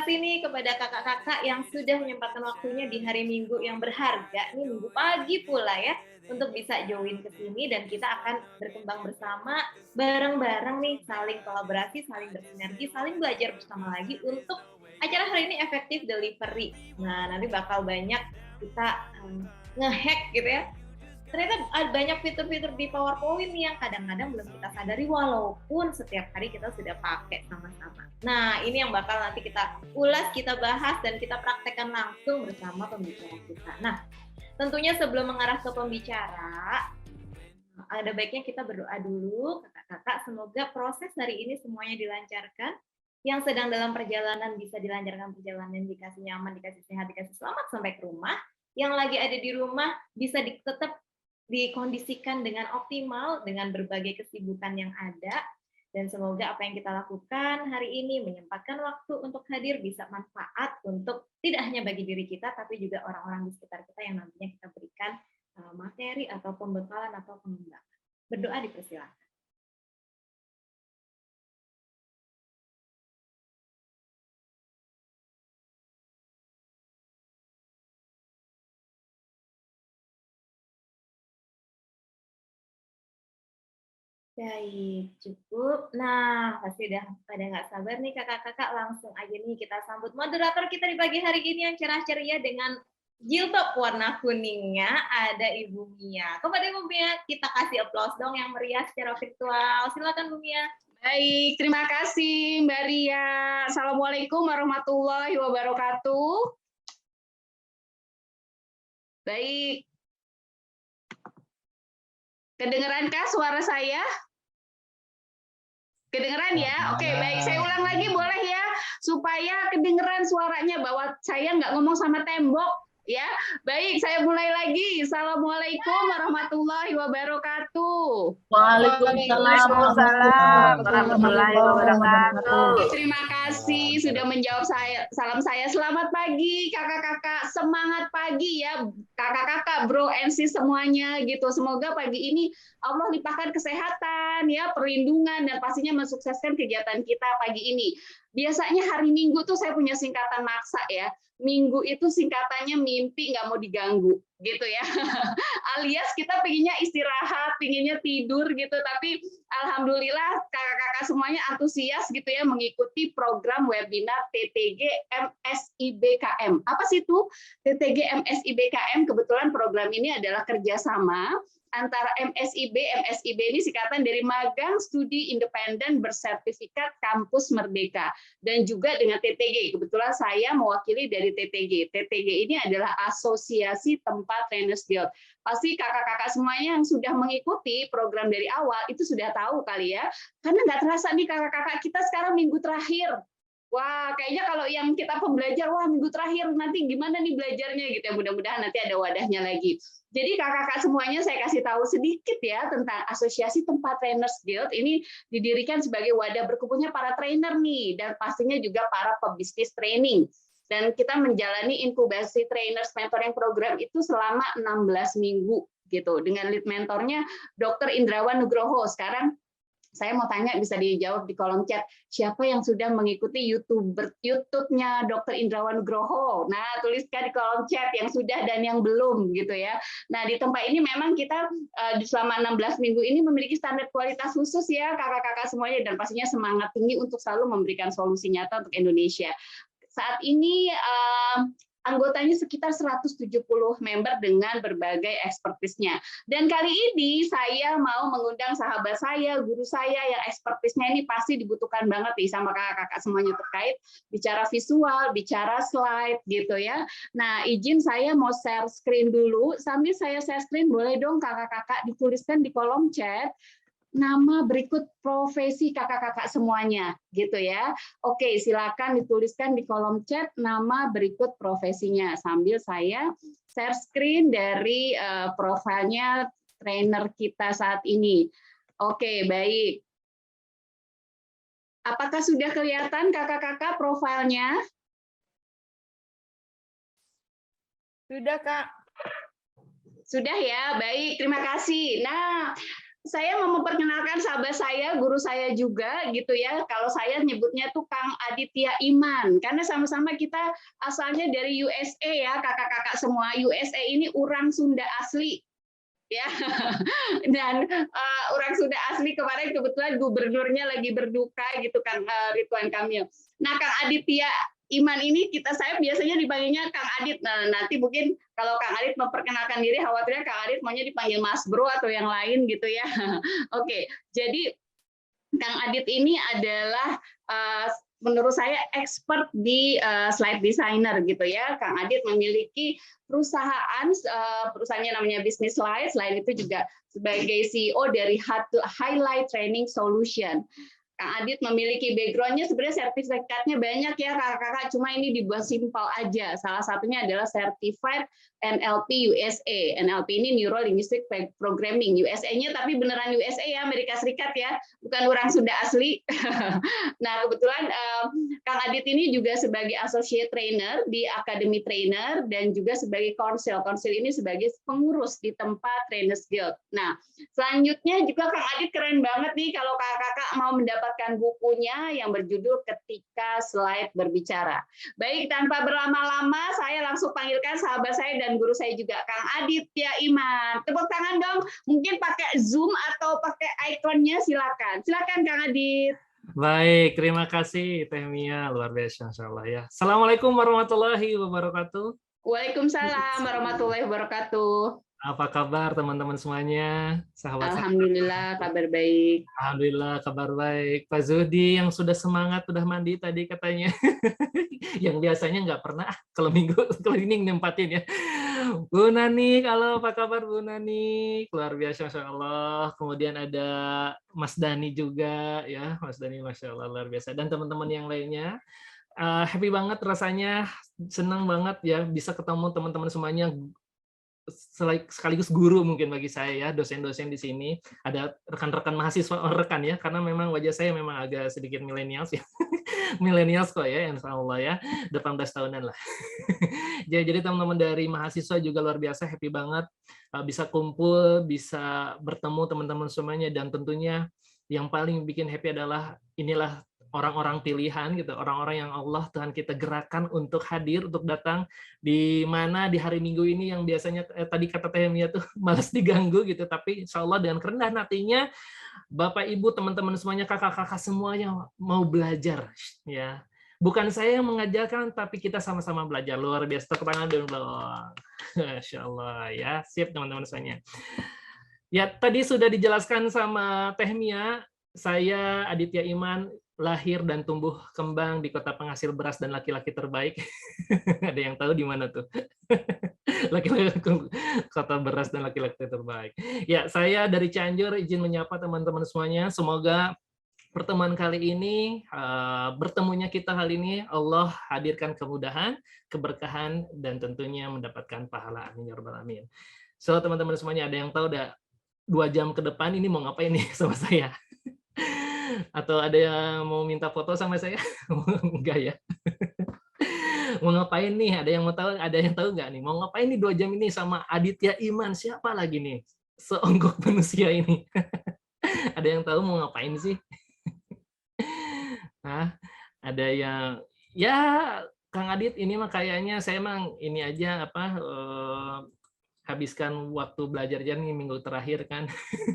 kasih nih kepada kakak-kakak yang sudah menyempatkan waktunya di hari Minggu yang berharga, nih Minggu pagi pula ya, untuk bisa join ke sini dan kita akan berkembang bersama, bareng-bareng nih, saling kolaborasi, saling bersinergi, saling belajar bersama lagi untuk acara hari ini efektif delivery. Nah, nanti bakal banyak kita ngehack gitu ya, ternyata banyak fitur-fitur di PowerPoint yang kadang-kadang belum kita sadari walaupun setiap hari kita sudah pakai sama-sama. Nah, ini yang bakal nanti kita ulas, kita bahas, dan kita praktekkan langsung bersama pembicara kita. Nah, tentunya sebelum mengarah ke pembicara, ada baiknya kita berdoa dulu, kakak-kakak, semoga proses hari ini semuanya dilancarkan. Yang sedang dalam perjalanan bisa dilancarkan perjalanan, dikasih nyaman, dikasih sehat, dikasih selamat sampai ke rumah. Yang lagi ada di rumah bisa tetap dikondisikan dengan optimal dengan berbagai kesibukan yang ada, dan semoga apa yang kita lakukan hari ini menyempatkan waktu untuk hadir bisa manfaat untuk tidak hanya bagi diri kita tapi juga orang-orang di sekitar kita yang nantinya kita berikan materi atau pembekalan atau pengembangan. Berdoa dipersilakan. Baik, cukup. Nah, pasti udah pada nggak sabar nih kakak-kakak, langsung aja nih kita sambut moderator kita di pagi hari ini yang cerah ceria dengan jilbab warna kuningnya, ada Ibu Mia. Kepada Ibu Mia, kita kasih aplaus dong yang meriah secara virtual. Silakan Bu Mia. Baik, terima kasih Mbak Ria. Assalamualaikum warahmatullahi wabarakatuh. Baik. Kedengeran-kah suara saya? Kedengeran ya? Oke, baik. Saya ulang lagi boleh ya? Supaya kedengeran suaranya bahwa saya nggak ngomong sama tembok. Ya, baik. Saya mulai lagi. Assalamualaikum warahmatullahi wabarakatuh. Waalaikumsalam warahmatullahi wabarakatuh. Terima kasih sudah menjawab salam saya. Selamat pagi kakak-kakak. Semangat pagi ya kakak-kakak, bro, NC semuanya gitu. Semoga pagi ini Allah limpahkan kesehatan, ya, perlindungan, dan pastinya mensukseskan kegiatan kita pagi ini. Biasanya hari Minggu tuh saya punya singkatan maksa ya. Minggu itu singkatannya mimpi nggak mau diganggu, gitu ya. Alias kita pengennya istirahat, pengennya tidur gitu, tapi alhamdulillah kakak-kakak semuanya antusias gitu ya mengikuti program webinar TTG MSIBKM. Apa sih itu TTG MSIBKM? Kebetulan program ini adalah kerjasama antara MSIB ini singkatan dari Magang Studi Independen Bersertifikat Kampus Merdeka, dan juga dengan TTG. Kebetulan saya mewakili dari TTG. TTG ini adalah Asosiasi Tempat Trainers Guild. Pasti kakak-kakak semuanya yang sudah mengikuti program dari awal itu sudah tahu kali ya, karena nggak terasa nih kakak-kakak kita sekarang minggu terakhir. Wah, kayaknya kalau yang kita pembelajar, wah minggu terakhir nanti gimana nih belajarnya gitu ya, mudah-mudahan nanti ada wadahnya lagi. Jadi kakak-kakak semuanya saya kasih tahu sedikit ya tentang Asosiasi Tempat Trainers Guild. Ini didirikan sebagai wadah berkumpulnya para trainer nih, dan pastinya juga para pebisnis training. Dan kita menjalani inkubasi trainers mentoring program itu selama 16 minggu gitu. Dengan lead mentornya Dr. Indrawan Nugroho. Sekarang saya mau tanya, bisa dijawab di kolom chat, siapa yang sudah mengikuti YouTube-nya Dr. Indrawan Nugroho? Nah, tuliskan di kolom chat yang sudah dan yang belum gitu ya. Nah, di tempat ini memang kita selama 16 minggu ini memiliki standar kualitas khusus ya kakak-kakak semuanya, dan pastinya semangat tinggi untuk selalu memberikan solusi nyata untuk Indonesia. Saat ini anggotanya sekitar 170 member dengan berbagai ekspertisnya. Dan kali ini saya mau mengundang sahabat saya, guru saya yang ekspertisnya ini pasti dibutuhkan banget nih sama kakak-kakak semuanya terkait bicara visual, bicara slide gitu ya. Nah, izin saya mau share screen dulu. Sambil saya share screen, boleh dong kakak-kakak dituliskan di kolom chat nama berikut profesi kakak-kakak semuanya gitu ya. Oke, silakan dituliskan di kolom chat nama berikut profesinya sambil saya share screen dari profilnya trainer kita saat ini. Oke, baik. Apakah sudah kelihatan kakak-kakak profilnya? Sudah, Kak. Sudah ya, baik, terima kasih. Nah, Saya mau memperkenalkan sahabat saya, guru saya juga gitu ya. Kalau saya nyebutnya tuh Kang Aditya Iman, karena sama-sama kita asalnya dari USA ya, kakak-kakak semua. USA ini orang Sunda asli ya. Dan orang Sunda asli kemarin kebetulan gubernurnya lagi berduka gitu kan, Ridwan Kamil. Nah, Kang Aditya Iman ini saya biasanya dipanggilnya Kang Adit. Nah, nanti mungkin kalau Kang Adit memperkenalkan diri, khawatirnya Kang Adit maunya dipanggil Mas Bro atau yang lain gitu ya. Oke, jadi Kang Adit ini adalah menurut saya expert di slide designer gitu ya. Kang Adit memiliki perusahaannya namanya Business Slide. Selain itu juga sebagai CEO dari Highlight Training Solution. Kang Adit memiliki background-nya sebenarnya sertifikatnya banyak ya kakak-kakak, cuma ini dibuat simpel aja. Salah satunya adalah Certified NLP USA. NLP ini Neuro Linguistic Programming USA-nya, tapi beneran USA ya, Amerika Serikat ya, bukan orang Sunda asli. Nah, kebetulan Kang Adit ini juga sebagai associate trainer di Academy Trainer dan juga sebagai konsil. Konsil ini sebagai pengurus di tempat Trainers Guild. Nah, selanjutnya juga Kang Adit keren banget nih kalau kakak-kakak mau mendapatkan bukunya yang berjudul Ketika Slide Berbicara. Baik, tanpa berlama-lama, saya langsung panggilkan sahabat saya dan guru saya juga, Kang Aditya Iman. Tepuk tangan dong, mungkin pakai Zoom atau pakai ikonnya, silakan. Silakan Kang Adit. Baik, terima kasih Teh Mia, luar biasa Insya Allah ya. Assalamualaikum warahmatullahi wabarakatuh. Waalaikumsalam warahmatullahi wabarakatuh. Apa kabar teman-teman semuanya? Sahabat. Alhamdulillah kabar baik. Alhamdulillah kabar baik. Pak Zudi yang sudah semangat, sudah mandi tadi katanya. Yang biasanya nggak pernah kalau minggu cleaning nempatin ya. Bu Nani, halo apa kabar Bu Nani? Luar biasa Masya Allah. Kemudian ada Mas Dani juga ya, Mas Dani Masya Allah luar biasa. Dan teman-teman yang lainnya. Happy banget rasanya, senang banget ya bisa ketemu teman-teman semuanya. Sekaligus guru mungkin bagi saya ya, dosen-dosen di sini, ada rekan-rekan mahasiswa, rekan ya, karena memang wajah saya memang agak sedikit milenials ya. Milenials kok ya, insya Allah ya, 18 tahunan lah. Jadi teman-teman dari mahasiswa juga luar biasa, happy banget bisa kumpul, bisa bertemu teman-teman semuanya, dan tentunya yang paling bikin happy adalah inilah orang-orang pilihan gitu, orang-orang yang Allah Tuhan kita gerakan untuk hadir, untuk datang di mana di hari Minggu ini yang biasanya tadi kata Teh Mia tuh malas diganggu gitu, tapi insya Allah dengan kerendahan hatinya Bapak Ibu teman-teman semuanya, kakak-kakak semuanya mau belajar ya. Bukan saya yang mengajarkan, tapi kita sama-sama belajar. Luar biasa, tepuk tangan dulu. Masya Allah ya, sip teman-teman semuanya. Ya tadi sudah dijelaskan sama Teh Mia, saya Aditya Iman lahir dan tumbuh kembang di kota penghasil beras dan laki-laki terbaik. Ada yang tahu di mana tuh? Laki-laki kota beras dan laki-laki terbaik. Ya, saya dari Cianjur izin menyapa teman-teman semuanya. Semoga pertemuan kali ini, bertemunya kita kali ini, Allah hadirkan kemudahan, keberkahan, dan tentunya mendapatkan pahala. Amin ya rabbal alamin. So, teman-teman semuanya, ada yang tahu udah 2 jam ke depan ini mau ngapain nih sama saya? Atau ada yang mau minta foto sama saya? Enggak ya. Mau ngapain nih? Ada yang mau tahu? Ada yang tahu nggak nih? Mau ngapain nih 2 jam ini sama Aditya Iman? Siapa lagi nih? Seonggok manusia ini. Ada yang tahu mau ngapain sih? Nah, ada yang ya Kang Adit ini mah kayaknya saya emang ini aja apa habiskan waktu belajar aja nih minggu terakhir kan.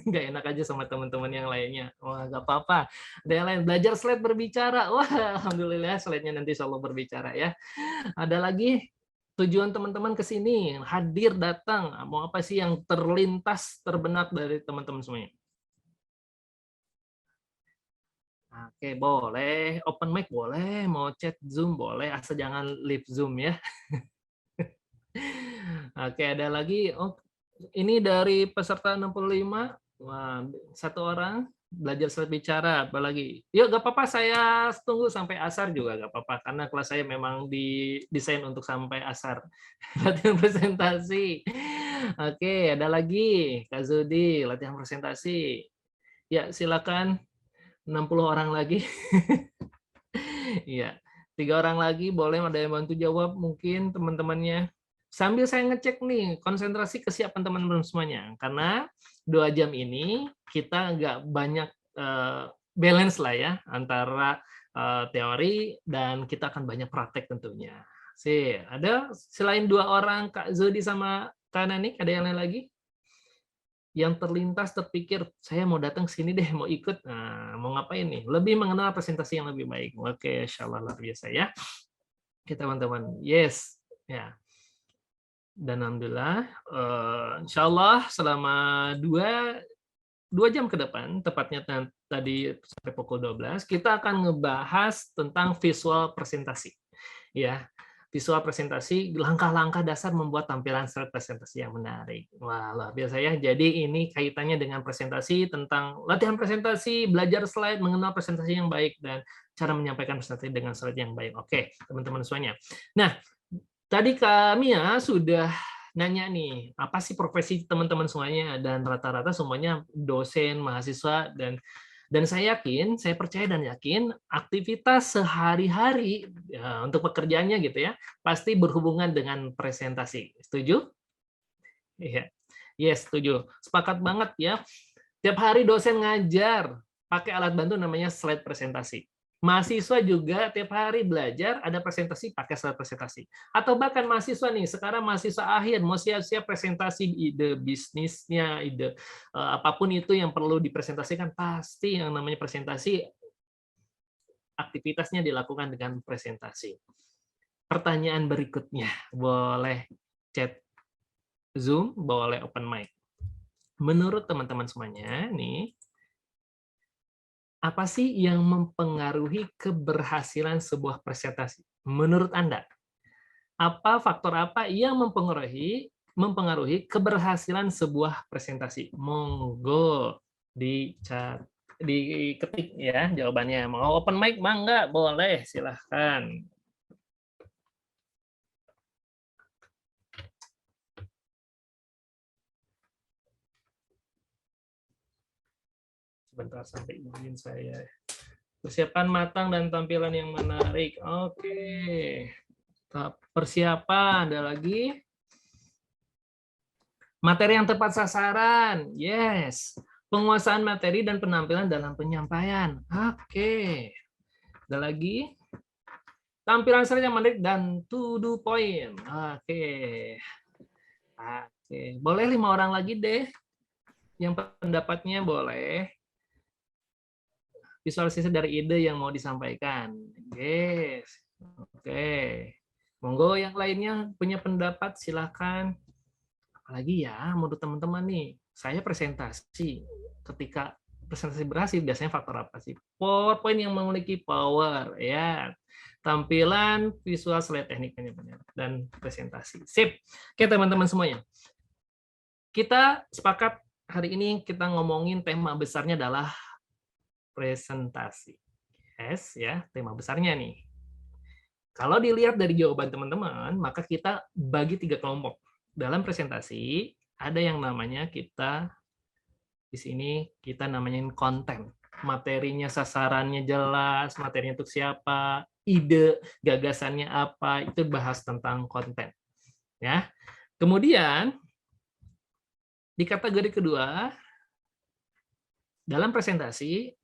Nggak enak aja sama teman-teman yang lainnya. Wah, nggak apa-apa. Ada yang lain belajar slide berbicara. Wah, alhamdulillah slide-nya nanti selalu berbicara ya. Ada lagi tujuan teman-teman ke sini, hadir datang. Mau apa sih yang terlintas terbenak dari teman-teman semuanya? Oke, boleh. Open mic boleh, mau chat Zoom boleh, asal jangan live Zoom ya. Oke, ada lagi. Oh, ini dari peserta 65. Wah, 1 orang belajar slide bicara. Apalagi? Yuk, gak apa-apa. Saya tunggu sampai asar juga gak apa-apa. Karena kelas saya memang didesain untuk sampai asar. Latihan presentasi. Oke, ada lagi. Kak Zudi, latihan presentasi. Ya, silakan. 60 orang lagi. Iya. 3 orang lagi boleh ada yang bantu jawab mungkin teman-temannya. sambil saya ngecek nih konsentrasi kesiapan teman-teman semuanya, karena 2 jam ini kita nggak banyak balance lah ya antara teori dan kita akan banyak praktek tentunya. Ada selain 2 orang, Kak Zodi sama Kak Nanik, ada yang lain lagi? Yang terlintas terpikir, saya mau datang ke sini deh, mau ikut. Nah, mau ngapain nih? Lebih mengenal presentasi yang lebih baik. Oke, insya Allah luar biasa ya. Oke, teman-teman. Yes. Ya. Dan alhamdulillah, insya Allah selama 2 jam ke depan, tepatnya tadi sampai pukul 12, kita akan ngebahas tentang visual presentasi. Ya, visual presentasi, langkah-langkah dasar membuat tampilan slide presentasi yang menarik. Wah, luar biasa ya. Jadi ini kaitannya dengan presentasi, tentang latihan presentasi, belajar slide, mengenal presentasi yang baik, dan cara menyampaikan presentasi dengan slide yang baik. Oke, teman-teman semuanya. Nah, tadi Kak Mia sudah nanya nih, apa sih profesi teman-teman semuanya? Dan rata-rata semuanya dosen, mahasiswa, dan saya yakin, saya percaya dan yakin aktivitas sehari-hari ya, untuk pekerjaannya gitu ya, pasti berhubungan dengan presentasi. Setuju? Iya. Yes, setuju. Sepakat banget ya. Tiap hari dosen ngajar pakai alat bantu namanya slide presentasi. Mahasiswa juga tiap hari belajar ada presentasi pakai slide presentasi. Atau bahkan mahasiswa nih, sekarang mahasiswa akhir mau siap-siap presentasi ide bisnisnya, ide apapun itu yang perlu dipresentasikan, pasti yang namanya presentasi aktivitasnya dilakukan dengan presentasi. Pertanyaan berikutnya, boleh chat Zoom, boleh open mic. Menurut teman-teman semuanya nih, apa sih yang mempengaruhi keberhasilan sebuah presentasi? Menurut Anda, apa faktor apa yang mempengaruhi keberhasilan sebuah presentasi? Monggo diketik ya jawabannya. Mau open mic mangga, boleh, silahkan. Sebentar sampai izin saya. Persiapan matang dan tampilan yang menarik. Oke. Persiapan, ada lagi. Materi yang tepat sasaran. Yes. Penguasaan materi dan penampilan dalam penyampaian. Oke. Ada lagi. Tampilan slide yang menarik dan to do point. Oke. Oke. Boleh 5 orang lagi deh. Yang pendapatnya boleh. Visualisasi dari ide yang mau disampaikan. Yes. Oke. Monggo yang lainnya punya pendapat, silakan. Apalagi ya, menurut teman-teman nih, saya presentasi. Ketika presentasi berhasil, biasanya faktor apa sih? PowerPoint yang memiliki power, ya. Tampilan, visual, slide, tekniknya benar, dan presentasi. Sip. Oke, teman-teman semuanya. Kita sepakat hari ini kita ngomongin tema besarnya adalah presentasi. Yes, ya, tema besarnya nih. Kalau dilihat dari jawaban teman-teman, maka kita bagi 3 kelompok. Dalam presentasi, ada yang namanya kita, di sini kita namain konten. Materinya, sasarannya jelas, materinya untuk siapa, ide, gagasannya apa, itu bahas tentang konten. Ya. Kemudian, di kategori kedua, dalam presentasi,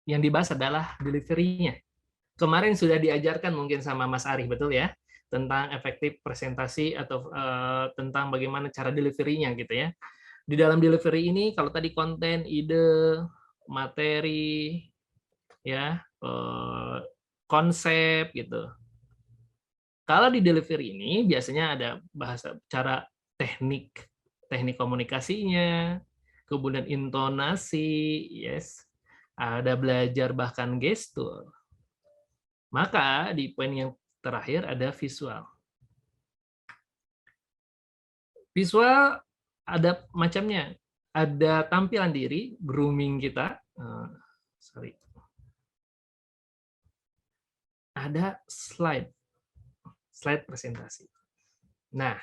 yang dibahas adalah delivery-nya. Kemarin sudah diajarkan mungkin sama Mas Ari, betul ya? Tentang efektif presentasi atau tentang bagaimana cara delivery-nya gitu ya. Di dalam delivery ini, kalau tadi konten, ide, materi, ya, konsep gitu. Kalau di delivery ini biasanya ada bahasa cara teknik komunikasinya, kemudian intonasi, yes. Ada belajar bahkan gestur. Maka di poin yang terakhir ada visual. Visual ada macamnya. Ada tampilan diri, grooming kita. Ada slide presentasi. Nah,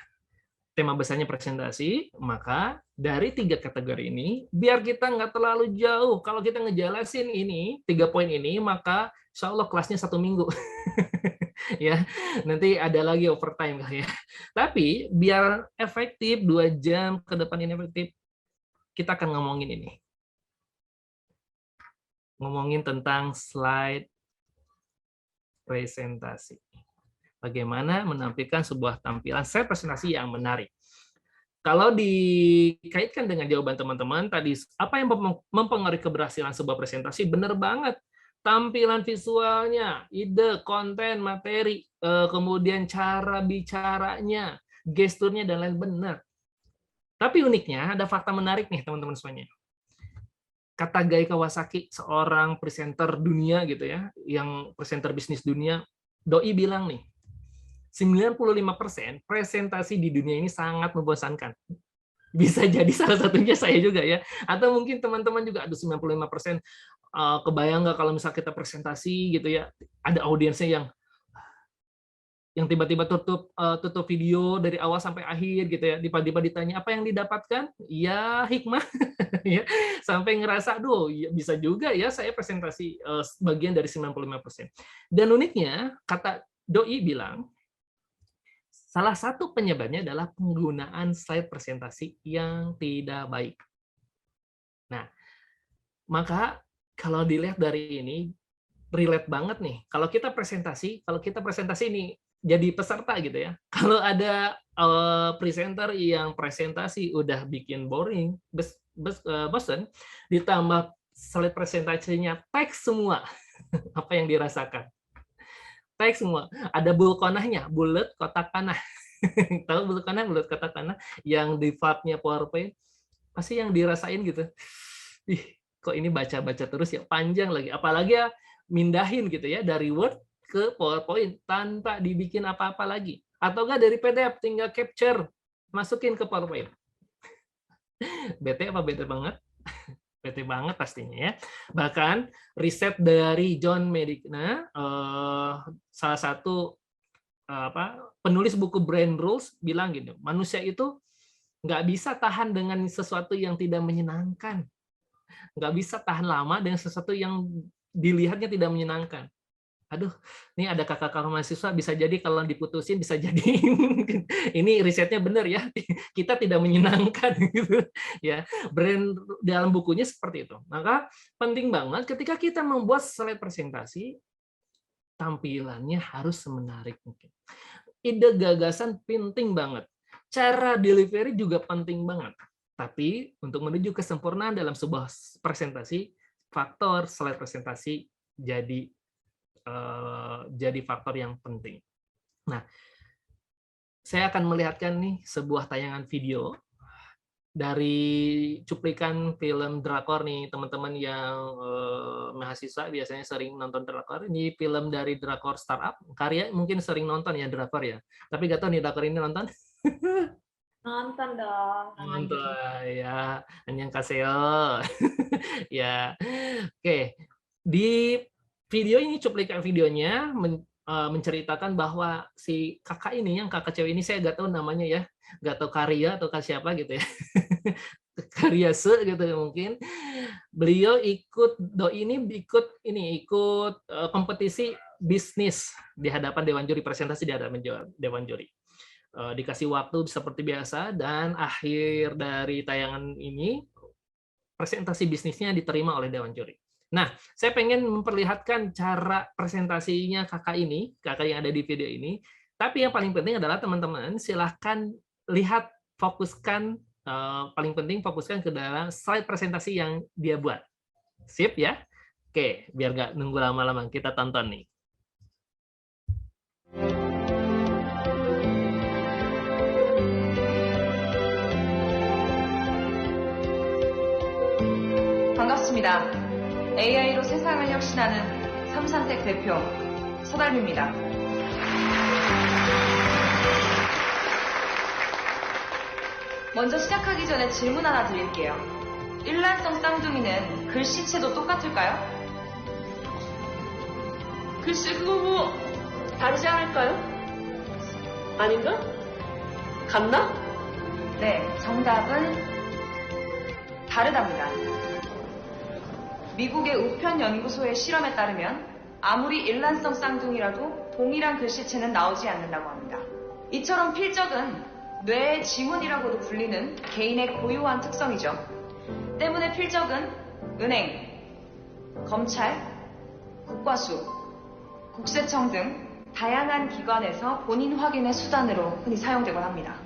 tema besarnya presentasi, maka dari 3 kategori ini, biar kita nggak terlalu jauh. Kalau kita ngejelasin ini, 3 poin ini, maka insya Allah kelasnya 1 minggu. Ya, nanti ada lagi overtime lah ya. Tapi biar efektif 2 jam ke depan ini efektif, kita akan ngomongin ini. Ngomongin tentang slide presentasi. Bagaimana menampilkan sebuah tampilan slide presentasi yang menarik. Kalau dikaitkan dengan jawaban teman-teman tadi, apa yang mempengaruhi keberhasilan sebuah presentasi? Benar banget. Tampilan visualnya, ide, konten, materi, kemudian cara bicaranya, gesturnya, dan lain benar. Tapi uniknya, ada fakta menarik nih teman-teman semuanya. Kata Gai Kawasaki, seorang presenter dunia gitu ya, yang presenter bisnis dunia, doi bilang nih, 95% presentasi di dunia ini sangat membosankan. Bisa jadi salah satunya saya juga ya. Atau mungkin teman-teman juga, aduh 95%, kebayang nggak kalau misalnya kita presentasi gitu ya, ada audiensnya yang tiba-tiba tutup video dari awal sampai akhir gitu ya, tiba-tiba ditanya apa yang didapatkan, ya hikmah, ya, sampai ngerasa, aduh ya, bisa juga ya saya presentasi bagian dari 95%. Dan uniknya, kata doi bilang, salah satu penyebabnya adalah penggunaan slide presentasi yang tidak baik. Nah, maka kalau dilihat dari ini, relate banget nih. Kalau kita presentasi ini jadi peserta gitu ya. Kalau ada presenter yang presentasi udah bikin boring, bosen, ditambah slide presentasinya teks semua apa yang dirasakan. Teks semua. Ada bulkonahnya, bulat kotak panah. Tahu bulkonah, bulat kotak panah yang di file-nya PowerPoint? Pasti yang dirasain gitu. Ih, kok ini baca-baca terus ya, panjang lagi. Apalagi ya mindahin gitu ya dari Word ke PowerPoint tanpa dibikin apa-apa lagi. Atau enggak dari PDF tinggal capture, masukin ke PowerPoint. Bete apa bete banget? Bete banget pastinya ya. Bahkan riset dari John Medina, salah satu penulis buku Brain Rules bilang gitu, manusia itu nggak bisa tahan dengan sesuatu yang tidak menyenangkan. Nggak bisa tahan lama dengan sesuatu yang dilihatnya tidak menyenangkan. Aduh, ini ada kakak-kakak mahasiswa, bisa jadi kalau diputusin, bisa jadi ini risetnya benar ya, kita tidak menyenangkan gitu ya. Brand dalam bukunya seperti itu. Maka penting banget ketika kita membuat slide presentasi, tampilannya harus semenarik mungkin. Ide gagasan penting banget. Cara delivery juga penting banget. Tapi untuk menuju kesempurnaan dalam sebuah presentasi, faktor slide presentasi jadi faktor yang penting. Nah, saya akan melihatkan nih sebuah tayangan video dari cuplikan film drakor nih, teman-teman yang mahasiswa biasanya sering nonton drakor. Ini film dari drakor startup. Karya mungkin sering nonton ya drakor ya. Tapi nggak tahu nih drakor ini nonton? Nonton dong. Nonton ya, annyeonghaseyo. Ya, oke. Di video ini, cuplikan videonya menceritakan bahwa si kakak ini, yang kakak cewek ini, saya nggak tahu namanya ya, nggak tahu Karya atau siapa gitu ya, Karya gitu mungkin. Beliau ikut kompetisi bisnis di hadapan Dewan Juri, presentasi di hadapan Dewan Juri. Dikasih waktu seperti biasa, dan akhir dari tayangan ini presentasi bisnisnya diterima oleh Dewan Juri. Nah, saya pengen memperlihatkan cara presentasinya kakak yang ada di video ini. Tapi yang paling penting adalah teman-teman silahkan lihat, fokuskan, paling penting fokuskan ke dalam slide presentasi yang dia buat. Sip ya? Oke, biar nggak nunggu lama-lama, kita tonton nih. 반갑습니다. AI로 세상을 혁신하는 삼산텍 대표 서달미입니다. 먼저 시작하기 전에 질문 하나 드릴게요. 일란성 쌍둥이는 글씨체도 똑같을까요? 글쎄 그거 뭐 다르지 않을까요? 아닌가? 같나? 네, 정답은 다르답니다. 미국의 우편연구소의 실험에 따르면 아무리 일란성 쌍둥이라도 동일한 글씨체는 나오지 않는다고 합니다. 이처럼 필적은 뇌의 지문이라고도 불리는 개인의 고유한 특성이죠. 때문에 필적은 은행, 검찰, 국과수, 국세청 등 다양한 기관에서 본인 확인의 수단으로 흔히 사용되곤 합니다.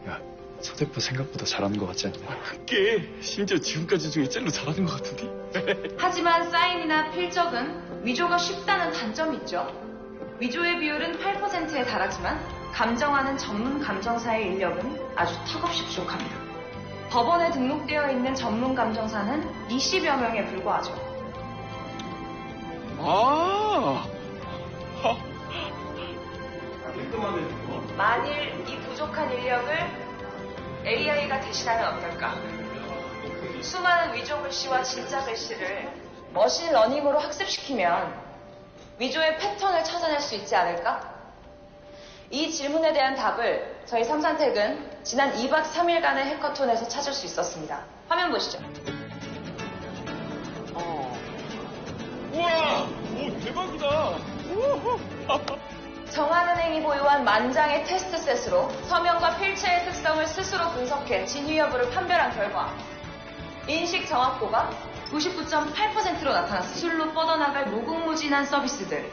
야, 서대포 생각보다 잘하는 것 같지 않냐? 그게 심지어 지금까지 중에 젤로 잘하는 것 같은데? 하지만 사인이나 필적은 위조가 쉽다는 단점이 있죠. 위조의 비율은 8%에 달하지만 감정하는 전문 감정사의 인력은 아주 턱없이 부족합니다. 법원에 등록되어 있는 전문 감정사는 20여 명에 불과하죠. 만일 이 부족한 인력을 AI가 대신하면 어떨까? 수많은 위조 글씨와 진짜 글씨를 머신러닝으로 학습시키면 위조의 패턴을 찾아낼 수 있지 않을까? 이 질문에 대한 답을 저희 삼산택은 지난 2박 3일간의 해커톤에서 찾을 수 있었습니다. 화면 보시죠. 우와! 오, 대박이다! 정한은행이 보유한 만장의 테스트 셋으로 서명과 필체의 특성을 스스로 분석해 진위 여부를 판별한 결과 인식 정확도가 99.8%로 나타났습니다. 기술로 뻗어나갈 무궁무진한 서비스들,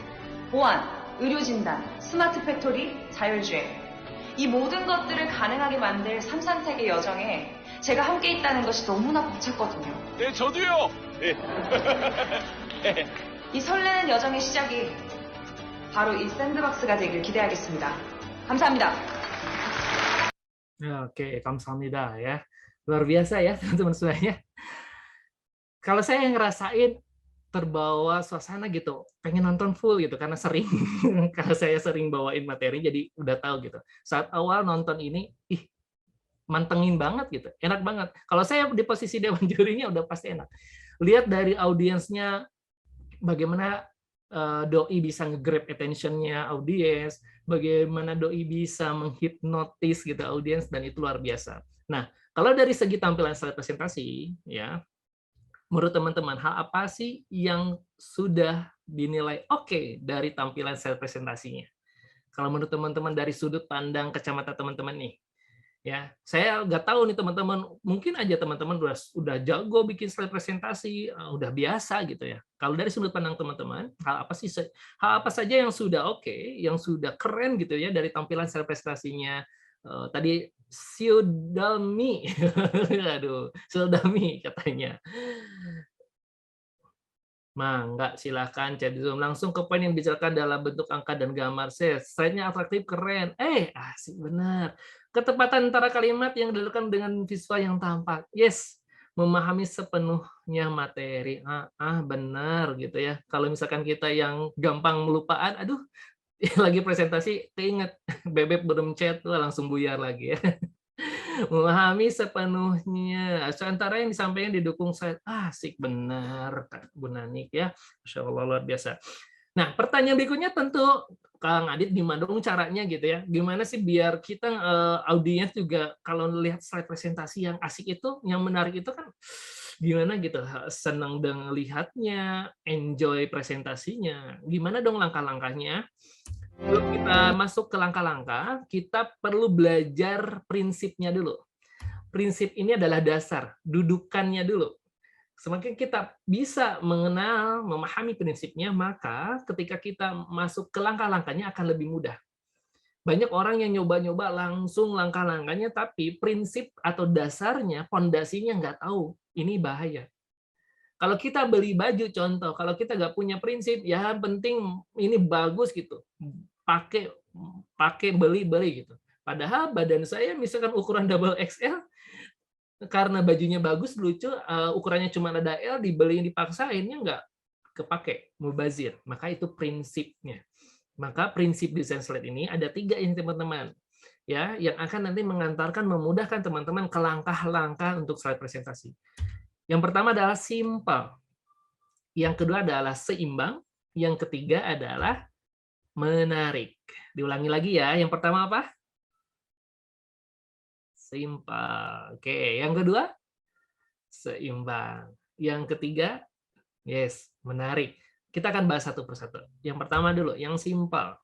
보안, 의료진단, 스마트 팩토리, 자율주행. 이 모든 것들을 가능하게 만들 삼산택의 여정에 제가 함께 있다는 것이 너무나 벅찼거든요. 네, 저도요! 네. 이 설레는 여정의 시작이 바로 이 샌드박스가 되길 기대하겠습니다. 감사합니다. Oke, kamsahamnida ya. Luar biasa ya teman-teman semuanya. Kalau saya ngerasain terbawa suasana gitu, pengen nonton full gitu karena sering kalau saya sering bawain materi jadi udah tahu gitu. Saat awal nonton ini, mantengin banget gitu, enak banget. Kalau saya di posisi dewan jurinya udah pasti enak. Lihat dari audiensnya bagaimana doi bisa nge-grab attention-nya audiens, bagaimana doi bisa menghipnotis gitu audiens, dan itu luar biasa. Nah, kalau dari segi tampilan slide presentasi, ya, menurut teman-teman, hal apa sih yang sudah dinilai oke dari tampilan slide presentasinya? Kalau menurut teman-teman dari sudut pandang kacamata teman-teman nih, ya, saya nggak tahu nih teman-teman, mungkin aja teman-teman udah jago bikin slide presentasi, udah biasa gitu ya. Kalau dari sudut pandang teman-teman, hal apa saja yang sudah oke, yang sudah keren gitu ya dari tampilan slide presentasinya tadi Siudalmi, aduh, Siudalmi katanya. Mangga, silahkan chat di Zoom. Langsung ke poin yang dibicarakan dalam bentuk angka dan gambar. Slide-nya atraktif, keren. Asik benar. Ketepatan antara kalimat yang dilakukan dengan visual yang tampak. Yes, memahami sepenuhnya materi. Benar gitu ya. Kalau misalkan kita yang gampang melupaan, aduh, lagi presentasi keinget bebek belum chat, langsung buyar lagi ya. Memahami sepenuhnya. Seantara yang disampaikan didukung slide. Asik benar, Bu Nanik ya. Masya Allah, luar biasa. Nah, pertanyaan berikutnya tentu, Kang Adit, gimana dong caranya gitu ya? Gimana sih biar kita audiens juga kalau lihat slide presentasi yang asik itu, yang menarik itu kan gimana gitu, senang dengan lihatnya, enjoy presentasinya. Gimana dong langkah-langkahnya? Sebelum kita masuk ke langkah-langkah, kita perlu belajar prinsipnya dulu. Prinsip ini adalah dasar, dudukannya dulu. Semakin kita bisa mengenal, memahami prinsipnya, maka ketika kita masuk ke langkah-langkahnya akan lebih mudah. Banyak orang yang nyoba-nyoba langsung langkah-langkahnya, tapi prinsip atau dasarnya, fondasinya nggak tahu. Ini bahaya. Kalau kita beli baju, contoh, kalau kita nggak punya prinsip, ya penting ini bagus gitu, pakai beli gitu. Padahal badan saya misalkan ukuran double XL, karena bajunya bagus, lucu, ukurannya cuma ada L, dibeli dipaksainnya nggak kepake, mubazir. Maka itu prinsipnya. Maka prinsip desain slide ini ada 3 ini teman-teman, ya, yang akan nanti mengantarkan, memudahkan teman-teman ke langkah-langkah untuk slide presentasi. Yang pertama adalah simple, yang kedua adalah seimbang, yang ketiga adalah menarik. Diulangi lagi ya, yang pertama apa? Simple. Oke, yang kedua seimbang. Yang ketiga, yes, menarik. Kita akan bahas satu persatu. Yang pertama dulu, yang simpel.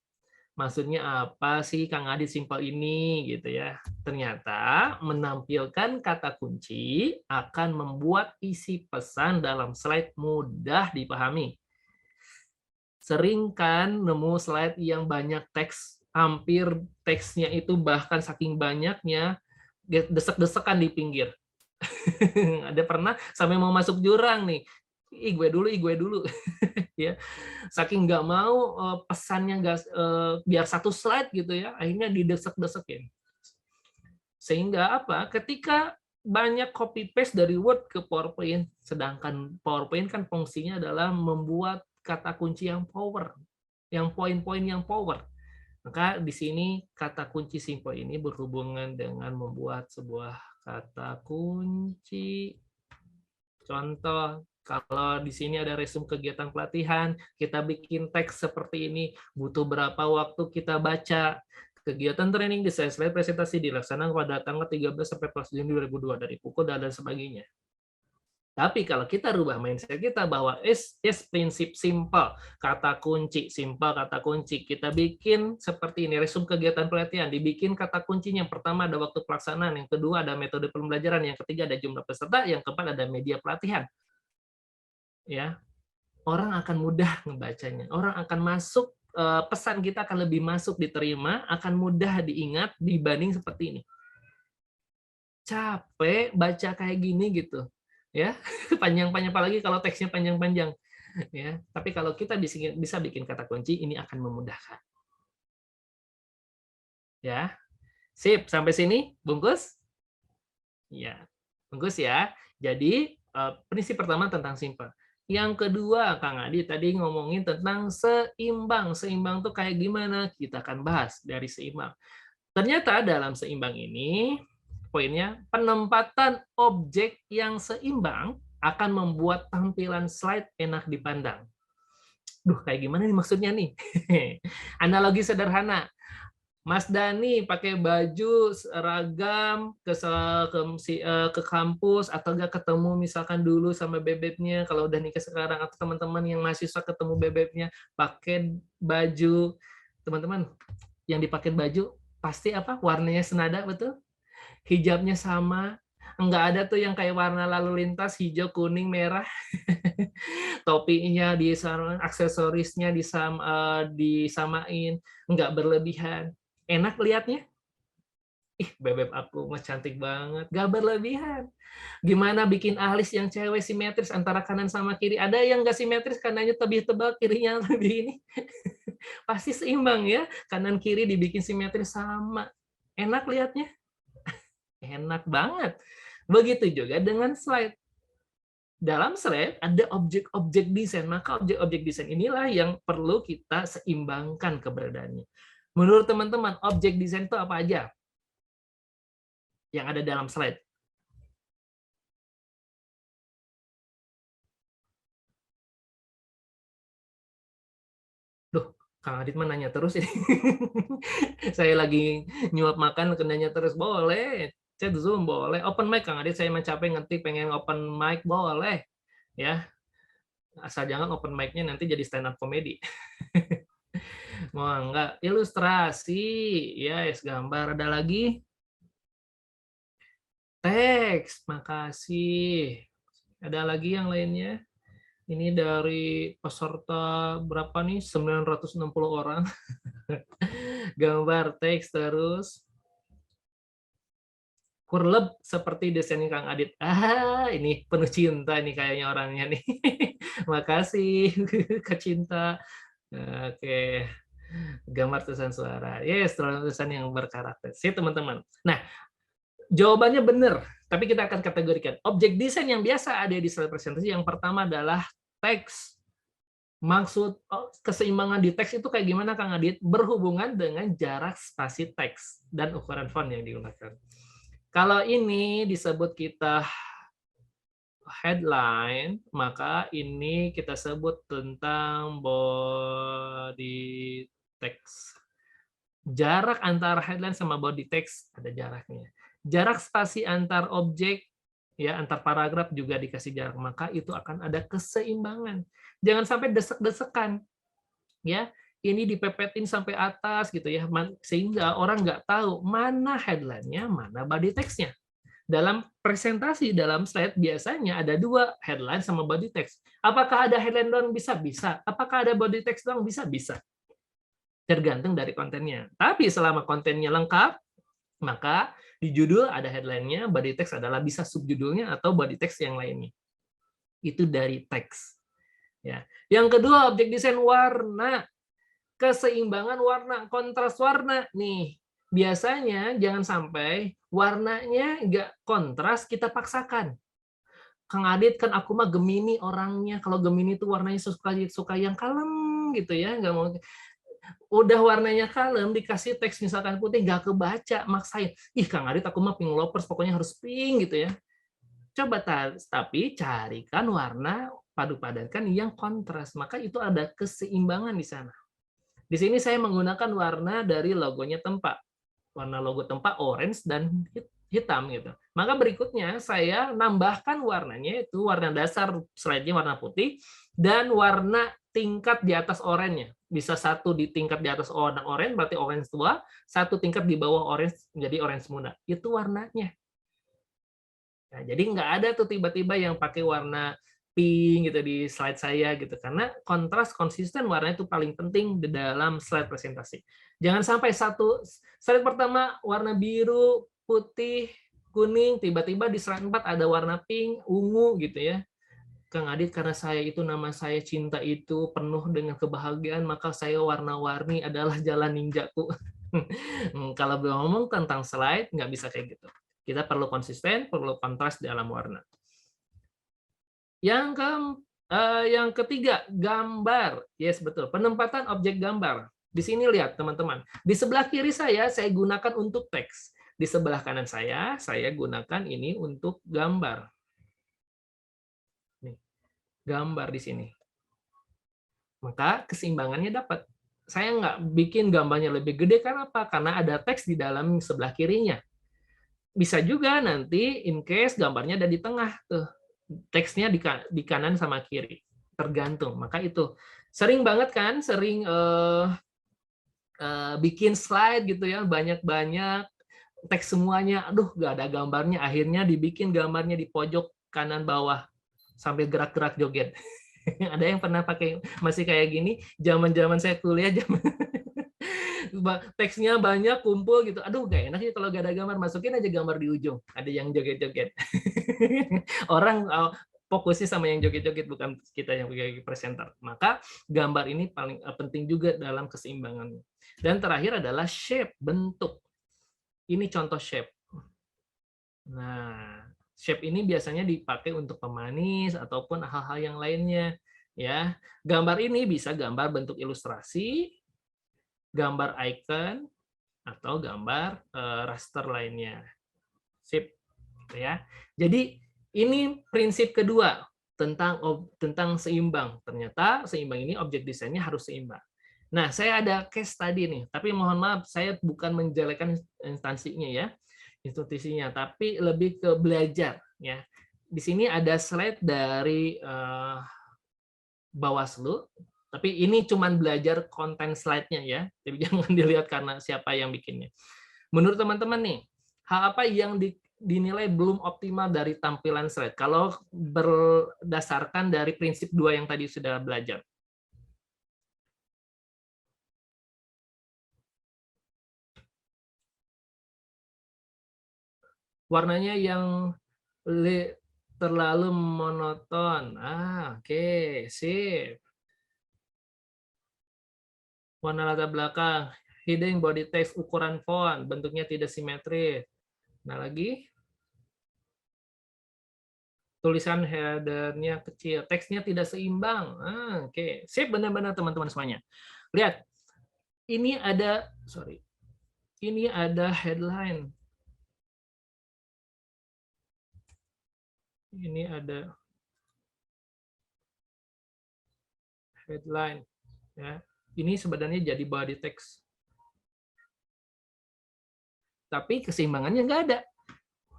Maksudnya apa sih Kang Adit simpel ini gitu ya? Ternyata menampilkan kata kunci akan membuat isi pesan dalam slide mudah dipahami. Sering kan nemu slide yang banyak teks, hampir teksnya itu bahkan saking banyaknya desek-desekan di pinggir. Ada pernah sampai mau masuk jurang nih. Gue dulu. Ya, saking nggak mau pesannya nggak biar satu slide gitu ya, akhirnya didesek-desekin. Sehingga apa? Ketika banyak copy paste dari Word ke PowerPoint, sedangkan PowerPoint kan fungsinya adalah membuat kata kunci yang power, yang poin-poin yang power. Maka di sini kata kunci simple ini berhubungan dengan membuat sebuah kata kunci. Contoh, kalau di sini ada resume kegiatan pelatihan, kita bikin teks seperti ini, butuh berapa waktu kita baca. Kegiatan training desain slide presentasi dilaksanakan pada tanggal 13 sampai 14 Juni 2002 dari pukul dan sebagainya. Tapi kalau kita rubah mindset kita bahwa is prinsip simple, kata kunci, simple kata kunci, kita bikin seperti ini, resume kegiatan pelatihan, dibikin kata kuncinya, yang pertama ada waktu pelaksanaan, yang kedua ada metode pembelajaran, yang ketiga ada jumlah peserta, yang keempat ada media pelatihan. Ya, orang akan mudah membacanya, orang akan masuk, pesan kita akan lebih masuk diterima, akan mudah diingat dibanding seperti ini. Capek baca kayak gini gitu. Ya, panjang-panjang, apalagi kalau teksnya panjang-panjang ya. Tapi kalau kita bisa bikin kata kunci, ini akan memudahkan. Ya. Sip, sampai sini bungkus? Ya. Bungkus ya. Jadi prinsip pertama tentang simple. Yang kedua, Kang Adi tadi ngomongin tentang seimbang. Seimbang tuh kayak gimana? Kita akan bahas dari seimbang. Ternyata dalam seimbang ini poinnya, penempatan objek yang seimbang akan membuat tampilan slide enak dipandang. Duh, kayak gimana nih maksudnya nih? Analogi sederhana. Mas Dani pakai baju seragam ke kampus, atau nggak ketemu misalkan dulu sama bebeknya, kalau udah nikah sekarang, atau teman-teman yang mahasiswa ketemu bebeknya pakai baju, teman-teman yang dipakai baju pasti apa? Warnanya senada, betul? Hijabnya sama, enggak ada tuh yang kayak warna lalu lintas hijau, kuning, merah. Topinya disamain, aksesorisnya disamain, enggak berlebihan. Enak lihatnya? Ih, bebek aku mah cantik banget, enggak berlebihan. Gimana bikin alis yang cewek simetris antara kanan sama kiri? Ada yang enggak simetris, kanannya lebih tebal, kirinya lebih ini. Pasti seimbang ya, kanan kiri dibikin simetris sama. Enak lihatnya? Enak banget. Begitu juga dengan slide. Dalam slide ada objek-objek desain, maka objek-objek desain inilah yang perlu kita seimbangkan keberadaannya. Menurut teman-teman, objek desain itu apa aja yang ada dalam slide? Duh, Kang Adit mah nanya terus ini. Saya lagi nyuap makan, nanya terus. Boleh. Chat Zoom boleh, open mic Kang Adit, saya capek ngetik pengen open mic, boleh ya, asal jangan open mic-nya nanti jadi stand up comedy. Mau enggak? Ilustrasi, ya, gambar, ada lagi teks, makasih. Ada lagi yang lainnya? Ini dari peserta berapa nih? 960 orang. Gambar, teks, terus kurleb seperti desain Kang Adit. Ah, ini penuh cinta nih kayaknya orangnya nih. Makasih, Kak Cinta. Oke. Gambar tulisan suara. Yes, tulisan yang berkarakter. Sih, teman-teman. Nah, jawabannya benar, tapi kita akan kategorikan. Objek desain yang biasa ada di slide presentasi yang pertama adalah teks. Maksud keseimbangan di teks itu kayak gimana, Kang Adit? Berhubungan dengan jarak spasi teks dan ukuran font yang digunakan. Kalau ini disebut kita headline, maka ini kita sebut tentang body text. Jarak antara headline sama body text ada jaraknya. Jarak spasi antar objek ya antar paragraf juga dikasih jarak, maka itu akan ada keseimbangan. Jangan sampai desek-desekan, ya. Ini dipepetin sampai atas gitu ya, sehingga orang nggak tahu mana headline-nya, mana body text-nya. Dalam presentasi, dalam slide biasanya ada 2, headline sama body text. Apakah ada headline doang? Bisa, bisa. Apakah ada body text doang? Bisa, bisa. Tergantung dari kontennya. Tapi selama kontennya lengkap, maka di judul ada headline-nya, body text adalah bisa subjudulnya atau body text yang lainnya. Itu dari teks. Ya. Yang kedua, objek desain warna. Keseimbangan warna, kontras warna. Nih, biasanya jangan sampai warnanya nggak kontras kita paksakan. Kang Adit, kan aku mah Gemini orangnya. Kalau Gemini tuh warnanya suka yang kalem gitu ya, nggak mau. Udah warnanya kalem, dikasih teks misalkan putih, nggak kebaca, maksain. Ih, Kang Adit, aku mah pink lovers, pokoknya harus pink gitu ya. Coba tapi carikan warna, padu-padankan yang kontras, maka itu ada keseimbangan di sana. Di sini saya menggunakan warna dari logonya Tempa. Warna logo Tempa orange dan hitam gitu. Maka berikutnya saya nambahkan warnanya, itu warna dasar slide-nya warna putih dan warna tingkat di atas oranye. Bisa satu di tingkat di atas warna orange berarti orange tua, satu tingkat di bawah orange menjadi orange muda. Itu warnanya. Nah, jadi nggak ada tuh tiba-tiba yang pakai warna pink gitu di slide saya gitu, karena kontras konsisten warna itu paling penting di dalam slide presentasi. Jangan sampai satu slide pertama warna biru, putih, kuning, tiba-tiba di slide 4 ada warna pink, ungu gitu ya. Kang Adit, karena saya itu nama saya cinta itu penuh dengan kebahagiaan, maka saya warna-warni adalah jalan ninjaku. Kalau ngomong tentang slide nggak bisa kayak gitu. Kita perlu konsisten, perlu kontras dalam warna. Yang ketiga, gambar. Yes, betul. Penempatan objek gambar. Di sini lihat, teman-teman. Di sebelah kiri saya gunakan untuk teks. Di sebelah kanan saya gunakan ini untuk gambar. Nih, gambar di sini. Maka keseimbangannya dapat. Saya nggak bikin gambarnya lebih gede, karena apa? Karena ada teks di dalam sebelah kirinya. Bisa juga nanti, in case gambarnya ada di tengah. Tuh. Teksnya di kanan sama kiri, tergantung. Maka itu sering banget kan, sering bikin slide gitu ya, banyak-banyak teks semuanya, aduh gak ada gambarnya, akhirnya dibikin gambarnya di pojok kanan bawah sambil gerak-gerak joget. Ada yang pernah pakai masih kayak gini? Zaman-zaman saya kuliah, teksnya banyak kumpul gitu. Aduh, gak enak ya kalau gak ada gambar. Masukin aja gambar di ujung. Ada yang joget-joget. Orang fokusnya sama yang joget-joget, bukan kita yang sebagai presenter. Maka gambar ini paling penting juga dalam keseimbangannya. Dan terakhir adalah shape, bentuk. Ini contoh shape. Nah, shape ini biasanya dipakai untuk pemanis ataupun hal-hal yang lainnya. Ya, gambar ini bisa gambar bentuk ilustrasi, gambar icon, atau gambar raster lainnya. Sip, ya. Jadi ini prinsip kedua tentang seimbang. Ternyata seimbang ini objek desainnya harus seimbang. Nah, saya ada case tadi nih, tapi mohon maaf saya bukan menjelekkan instansinya ya, institusinya, tapi lebih ke belajar ya. Di sini ada slide dari Bawaslu. Tapi ini cuman belajar konten slide-nya ya. Jadi jangan dilihat karena siapa yang bikinnya. Menurut teman-teman nih, hal apa yang dinilai belum optimal dari tampilan slide? Kalau berdasarkan dari prinsip 2 yang tadi sudah belajar. Warnanya yang terlalu monoton. Oke, sip. Warna latar belakang, hidden body text, ukuran font, bentuknya tidak simetris. Nah, lagi. Tulisan header-nya kecil, teksnya tidak seimbang. Oke. Sip, benar-benar teman-teman semuanya. Lihat. Ini ada, ini ada headline. Ini ada headline. Ya. Ini sebenarnya jadi body text. Tapi keseimbangannya nggak ada.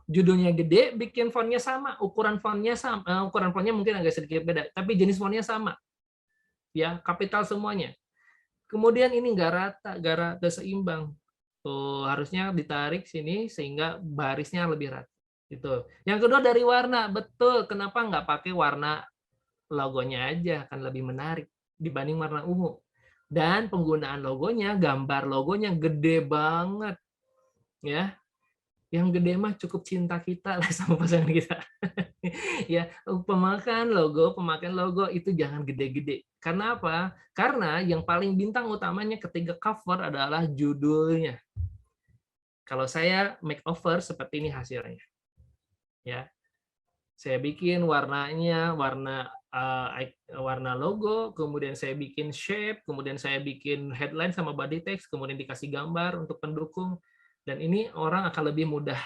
Judulnya gede, bikin fontnya sama, ukuran fontnya sama, ukuran fontnya mungkin agak sedikit beda, tapi jenis fontnya sama, ya kapital semuanya. Kemudian ini nggak rata, nggak seimbang. Tuh harusnya ditarik sini sehingga barisnya lebih rata. Itu. Yang kedua dari warna, betul. Kenapa nggak pakai warna logonya aja, akan lebih menarik dibanding warna ungu. Dan penggunaan logonya, gambar logonya gede banget, ya. Yang gede mah cukup cinta kita lah sama pasangan kita. Ya, pemakaian logo itu jangan gede-gede. Karena apa? Karena yang paling bintang utamanya ketika cover adalah judulnya. Kalau saya makeover seperti ini hasilnya. Ya. Saya bikin warnanya warna logo, kemudian saya bikin shape, kemudian saya bikin headline sama body text, kemudian dikasih gambar untuk pendukung. Dan ini orang akan lebih mudah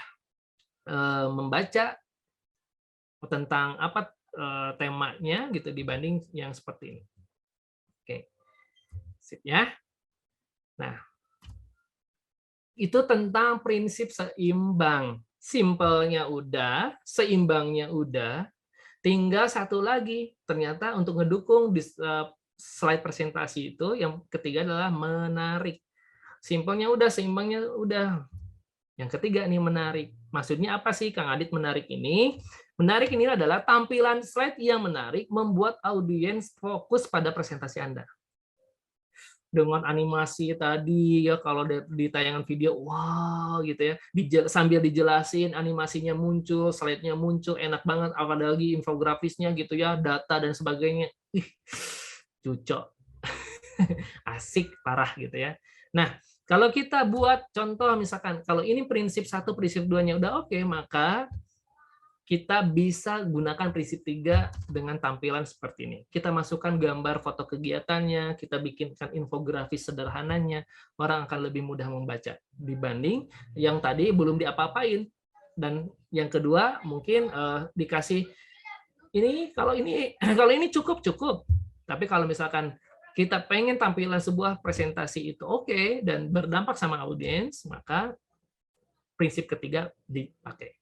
membaca tentang apa temanya gitu dibanding yang seperti ini. Oke, sip ya. Nah, itu tentang prinsip seimbang. Simpelnya udah, seimbangnya udah. Tinggal satu lagi, ternyata untuk ngedukung di slide presentasi itu, yang ketiga adalah menarik. Simpelnya udah, seimbangnya udah. Yang ketiga nih menarik. Maksudnya apa sih Kang Adit menarik ini? Menarik ini adalah tampilan slide yang menarik membuat audiens fokus pada presentasi Anda. Dengan animasi tadi ya, kalau di tayangan video wow gitu ya, sambil dijelasin animasinya muncul, slide-nya muncul, enak banget, apalagi infografisnya gitu ya, data dan sebagainya. Cucok. Asik parah gitu ya. Nah, kalau kita buat contoh misalkan, kalau ini prinsip 1, prinsip 2-nya udah oke, maka kita bisa gunakan prinsip 3 dengan tampilan seperti ini. Kita masukkan gambar foto kegiatannya, kita bikinkan infografis sederhananya, orang akan lebih mudah membaca dibanding yang tadi belum diapa-apain. Dan yang kedua mungkin dikasih ini, kalau ini cukup. Tapi kalau misalkan kita pengen tampilan sebuah presentasi itu oke dan berdampak sama audiens, maka prinsip ketiga dipakai.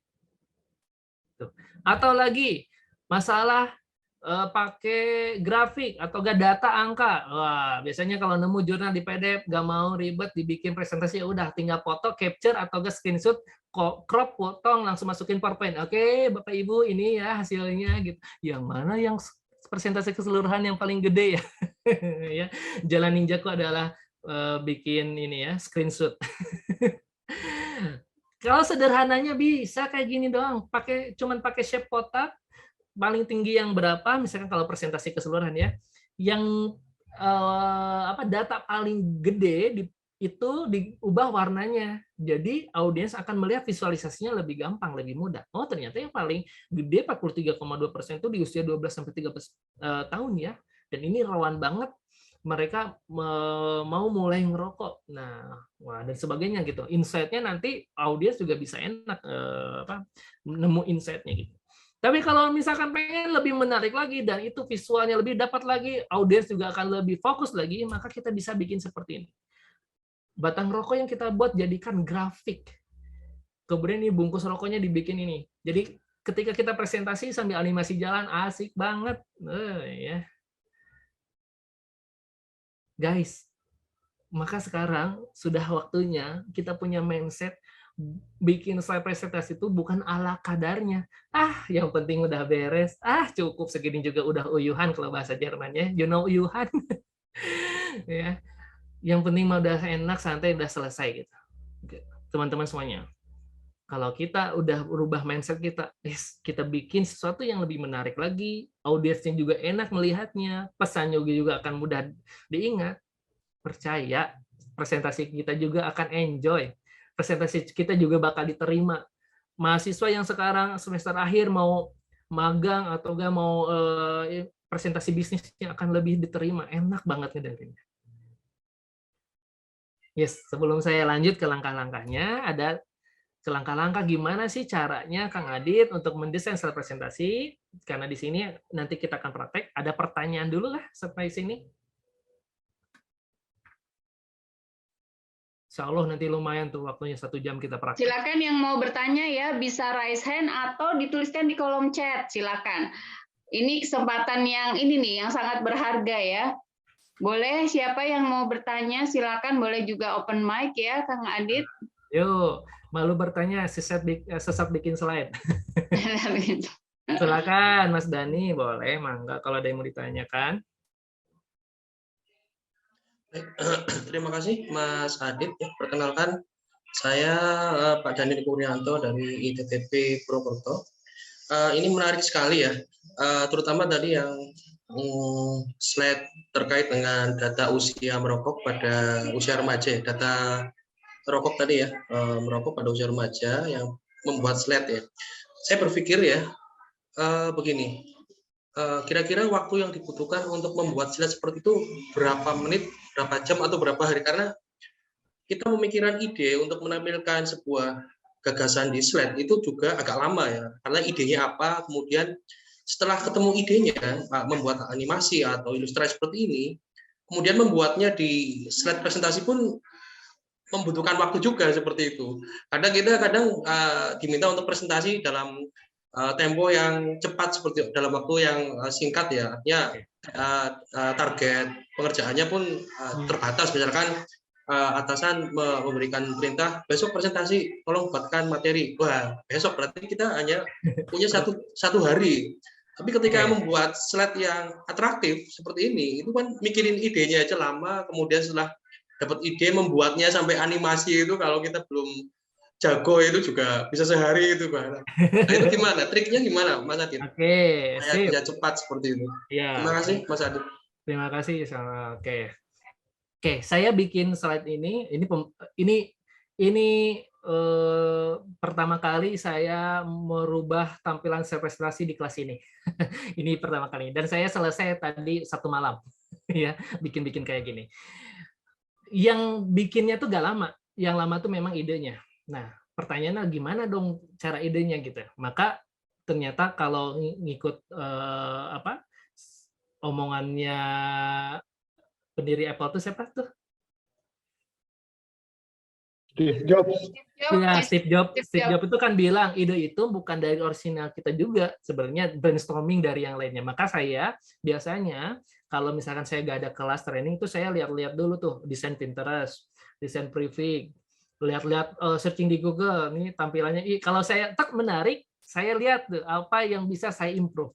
Atau lagi masalah pakai grafik atau gak data angka. Wah, biasanya kalau nemu jurnal di PDF gak mau ribet dibikin presentasi, udah tinggal foto, capture atau gak screenshot, crop, potong, langsung masukin PowerPoint. Oke, Bapak Ibu, ini ya hasilnya gitu. Yang mana yang presentasi keseluruhan yang paling gede ya? Ya, jalan ninjaku adalah bikin ini ya, screenshot. Kalau sederhananya bisa kayak gini doang, cuman pakai shape kotak, paling tinggi yang berapa, misalkan kalau presentasi keseluruhan ya, yang data paling gede itu diubah warnanya, jadi audiens akan melihat visualisasinya lebih gampang, lebih mudah. Oh ternyata yang paling gede 43,2% itu di usia 12-13 tahun ya, dan ini rawan banget mereka mau mulai ngerokok, nah, wah dan sebagainya gitu. Insight-nya nanti audiens juga bisa enak nemu insight-nya gitu. Tapi kalau misalkan pengen lebih menarik lagi dan itu visualnya lebih dapat lagi, audiens juga akan lebih fokus lagi, maka kita bisa bikin seperti ini. Batang rokok yang kita buat jadikan grafik. Kemudian ini bungkus rokoknya dibikin ini. Jadi ketika kita presentasi sambil animasi jalan, asik banget, ya. Guys, maka sekarang sudah waktunya kita punya mindset bikin slide presentasi itu bukan ala kadarnya. Yang penting udah beres. Cukup segini juga udah uyuhan kalau bahasa Jermannya. You know uyuhan. Ya. Yang penting mah udah enak, santai, udah selesai gitu. Teman-teman semuanya. Kalau kita udah berubah mindset kita bikin sesuatu yang lebih menarik lagi, audiensnya juga enak melihatnya, pesannya juga akan mudah diingat, percaya, presentasi kita juga akan enjoy, presentasi kita juga bakal diterima. Mahasiswa yang sekarang semester akhir mau magang atau enggak mau presentasi bisnisnya akan lebih diterima, enak banget ngedengerinnya. Yes, sebelum saya lanjut ke langkah-langkahnya, ada langkah-langkah gimana sih caranya Kang Adit untuk mendesain slide presentasi, karena di sini nanti kita akan praktek. Ada pertanyaan dulu lah sampai sini. Insya Allah nanti lumayan tuh waktunya 1 jam kita praktek. Silakan yang mau bertanya ya bisa raise hand atau dituliskan di kolom chat. Silakan. Ini kesempatan yang ini nih yang sangat berharga ya. Boleh siapa yang mau bertanya silakan, boleh juga open mic ya Kang Adit. Yuk, malu bertanya, sesat bikin slide. Silakan Mas Dani, boleh, mangga kalau ada yang mau ditanyakan. Terima kasih Mas Adit. Ya, perkenalkan, saya Pak Dani Kurnianto dari ITTP Purwokerto. Ini menarik sekali ya, terutama tadi yang slide terkait dengan data usia merokok pada usia remaja. Data rokok tadi ya, merokok pada usia remaja yang membuat slide ya. Saya berpikir ya, begini. Kira-kira waktu yang dibutuhkan untuk membuat slide seperti itu berapa menit, berapa jam, atau berapa hari? Karena kita memikirkan ide untuk menampilkan sebuah gagasan di slide itu juga agak lama ya. Karena idenya apa, kemudian setelah ketemu idenya, membuat animasi atau ilustrasi seperti ini, kemudian membuatnya di slide presentasi pun membutuhkan waktu juga seperti itu. Kadang kita diminta untuk presentasi dalam tempo yang cepat seperti dalam waktu yang singkat ya. Ya target pengerjaannya pun terbatas. Misalkan atasan memberikan perintah besok presentasi, tolong buatkan materi. Wah, besok berarti kita hanya punya satu hari. Tapi ketika membuat slide yang atraktif seperti ini, itu kan mikirin idenya aja lama. Kemudian setelah dapat ide membuatnya sampai animasi itu kalau kita belum jago itu juga bisa sehari itu Pak. Nah, itu gimana? Triknya gimana Mas Adit? Oke, sip. Bisa cepat seperti itu. Ya. Terima kasih Mas Adit. Terima kasih. Oke, saya bikin slide ini pertama kali saya merubah tampilan presentasi di kelas ini. Ini pertama kali. Dan saya selesai tadi 1 malam. Ya, bikin kayak gini. Yang bikinnya tuh gak lama. Yang lama tuh memang idenya. Nah, pertanyaannya gimana dong cara idenya gitu. Maka ternyata kalau ngikut omongannya pendiri Apple tuh siapa tuh? Steve Jobs. Ya, Steve Jobs itu kan bilang ide itu bukan dari orisinal kita juga, sebenarnya brainstorming dari yang lainnya. Maka saya biasanya kalau misalkan saya nggak ada kelas training itu saya lihat-lihat dulu tuh desain Pinterest, desain Prefig, lihat-lihat searching di Google, nih tampilannya. Kalau saya menarik, saya lihat tuh apa yang bisa saya improve.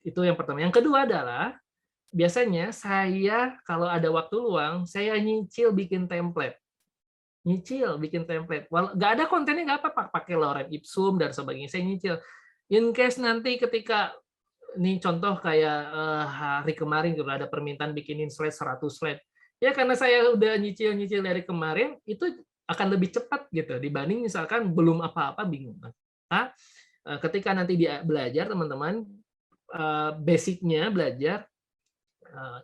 Itu yang pertama. Yang kedua adalah biasanya saya kalau ada waktu luang, saya nyicil bikin template. Nggak ada kontennya nggak apa-apa, pakai lorem ipsum dan sebagainya. Saya nyicil. In case nanti ketika ini contoh kayak hari kemarin kalau ada permintaan bikinin slide 100 slide. Ya karena saya udah nyicil dari kemarin, itu akan lebih cepat gitu dibanding misalkan belum apa-apa bingung. Nah, ketika nanti dia belajar teman-teman basicnya belajar.